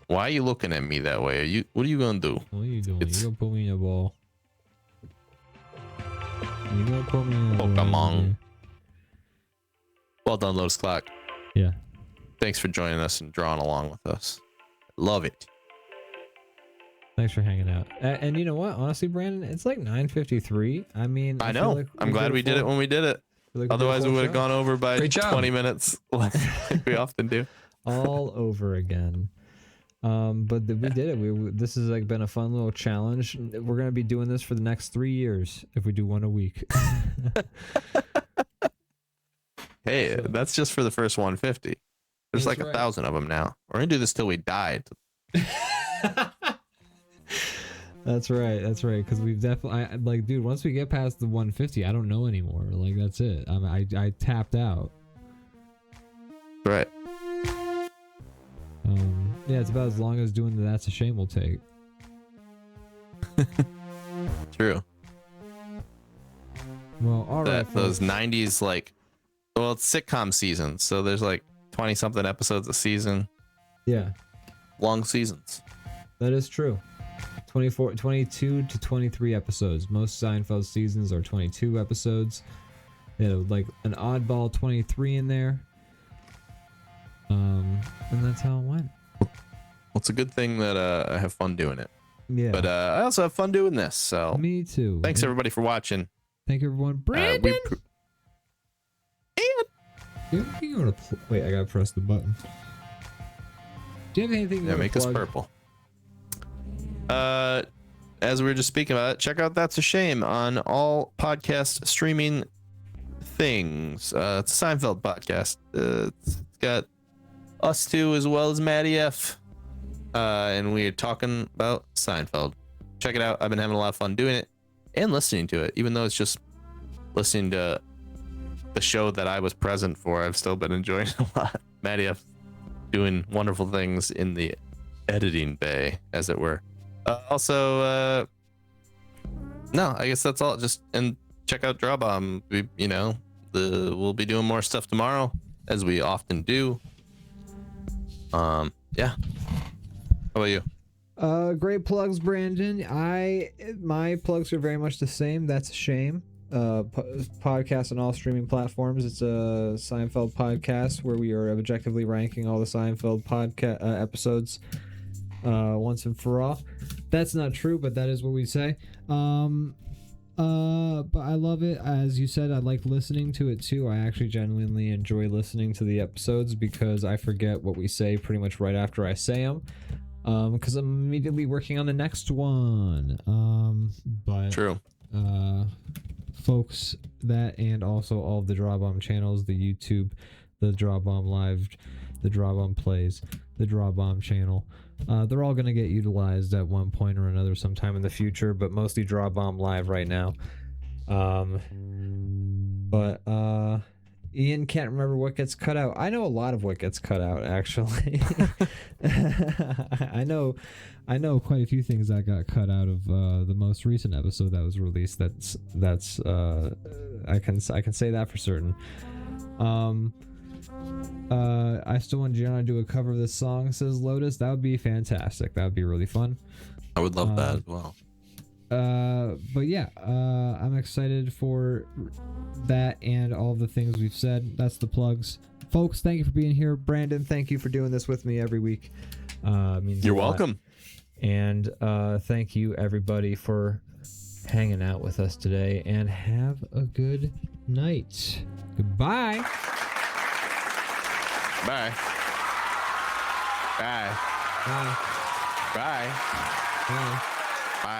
Why are you looking at me that way? What are you gonna do? What are you doing? It's- You gonna put me in a ball? You gonna put me in a Pokemon. Well done, Lotus Clock. Yeah. Thanks for joining us and drawing along with us. Love it. Thanks for hanging out. And you know what? Honestly, Brandon, it's like 9:53. I mean, I feel know. like I'm glad we did it when we did it. Otherwise, we would have gone over by Great job. 20 minutes like we often do. all over again. But we did it. This has like been a fun little challenge. We're gonna be doing this for the next 3 years if we do one a week. Hey, that's just for the first 150. There's That's like right. 1,000 of them now. We're gonna do this till we die. That's right. That's right. Because we've definitely like, dude. Once we get past the 150, I don't know anymore. Like that's it. I tapped out. Right. Yeah, it's about as long as doing the That's a Shame will take. True. Well, all right. Those folks. 90s like, well, it's sitcom season, so there's like 20 something episodes a season. Yeah, Long seasons. that is true. 22 to 23 episodes. Most Seinfeld seasons are 22 episodes. You know, like an oddball 23 in there. And that's how it went. Well, it's a good thing that I have fun doing it. Yeah. But I also have fun doing this. So Me too. thanks And everybody for watching. Thank you, everyone. We Brandon. pr- You gotta wait, I gotta press the button. Do you have anything you Yeah, wanna make us plug? purple. As we were just speaking about it, check out That's a Shame on all podcast streaming things. It's a Seinfeld podcast. It's got us two as well as Maddie F. And we're talking about Seinfeld. Check it out. I've been having a lot of fun doing it and listening to it, even though it's just listening to the show that I was present for. I've still been enjoying it a lot. Maddie F doing wonderful things in the editing bay, as it were. Also, no, I guess that's all. Just and check out DrawBomb. We'll be doing more stuff tomorrow, as we often do. Yeah. How about you? Great plugs, Brandon. My plugs are very much the same. That's a shame. Podcast on all streaming platforms. It's a Seinfeld podcast where we are objectively ranking all the Seinfeld podcast episodes once and for all. That's not true, but that is what we say. But I love it. As you said, I like listening to it too. I actually genuinely enjoy listening to the episodes because I forget what we say pretty much right after I say them. Because I'm immediately working on the next one. But True. folks, that and also all of the DrawBomb channels, the YouTube, the DrawBomb Live, the DrawBomb Plays, the DrawBomb channel. They're all going to get utilized at one point or another sometime in the future, but mostly DrawBomb Live right now. But Ian can't remember what gets cut out. I know a lot of what gets cut out, actually. I know quite a few things that got cut out of the most recent episode that was released. That's I can say that for certain. I still want Gianna to do a cover of this song, says Lotus. That would be fantastic. That would be really fun. I would love that as well. But yeah, I'm excited for that and all of the things we've said. That's the plugs. Folks, thank you for being here. Brandon, thank you for doing this with me every week. Means You're a lot. welcome. And thank you everybody for hanging out with us today, and have a good night. Goodbye. Bye. Bye. Bye. Bye. Bye.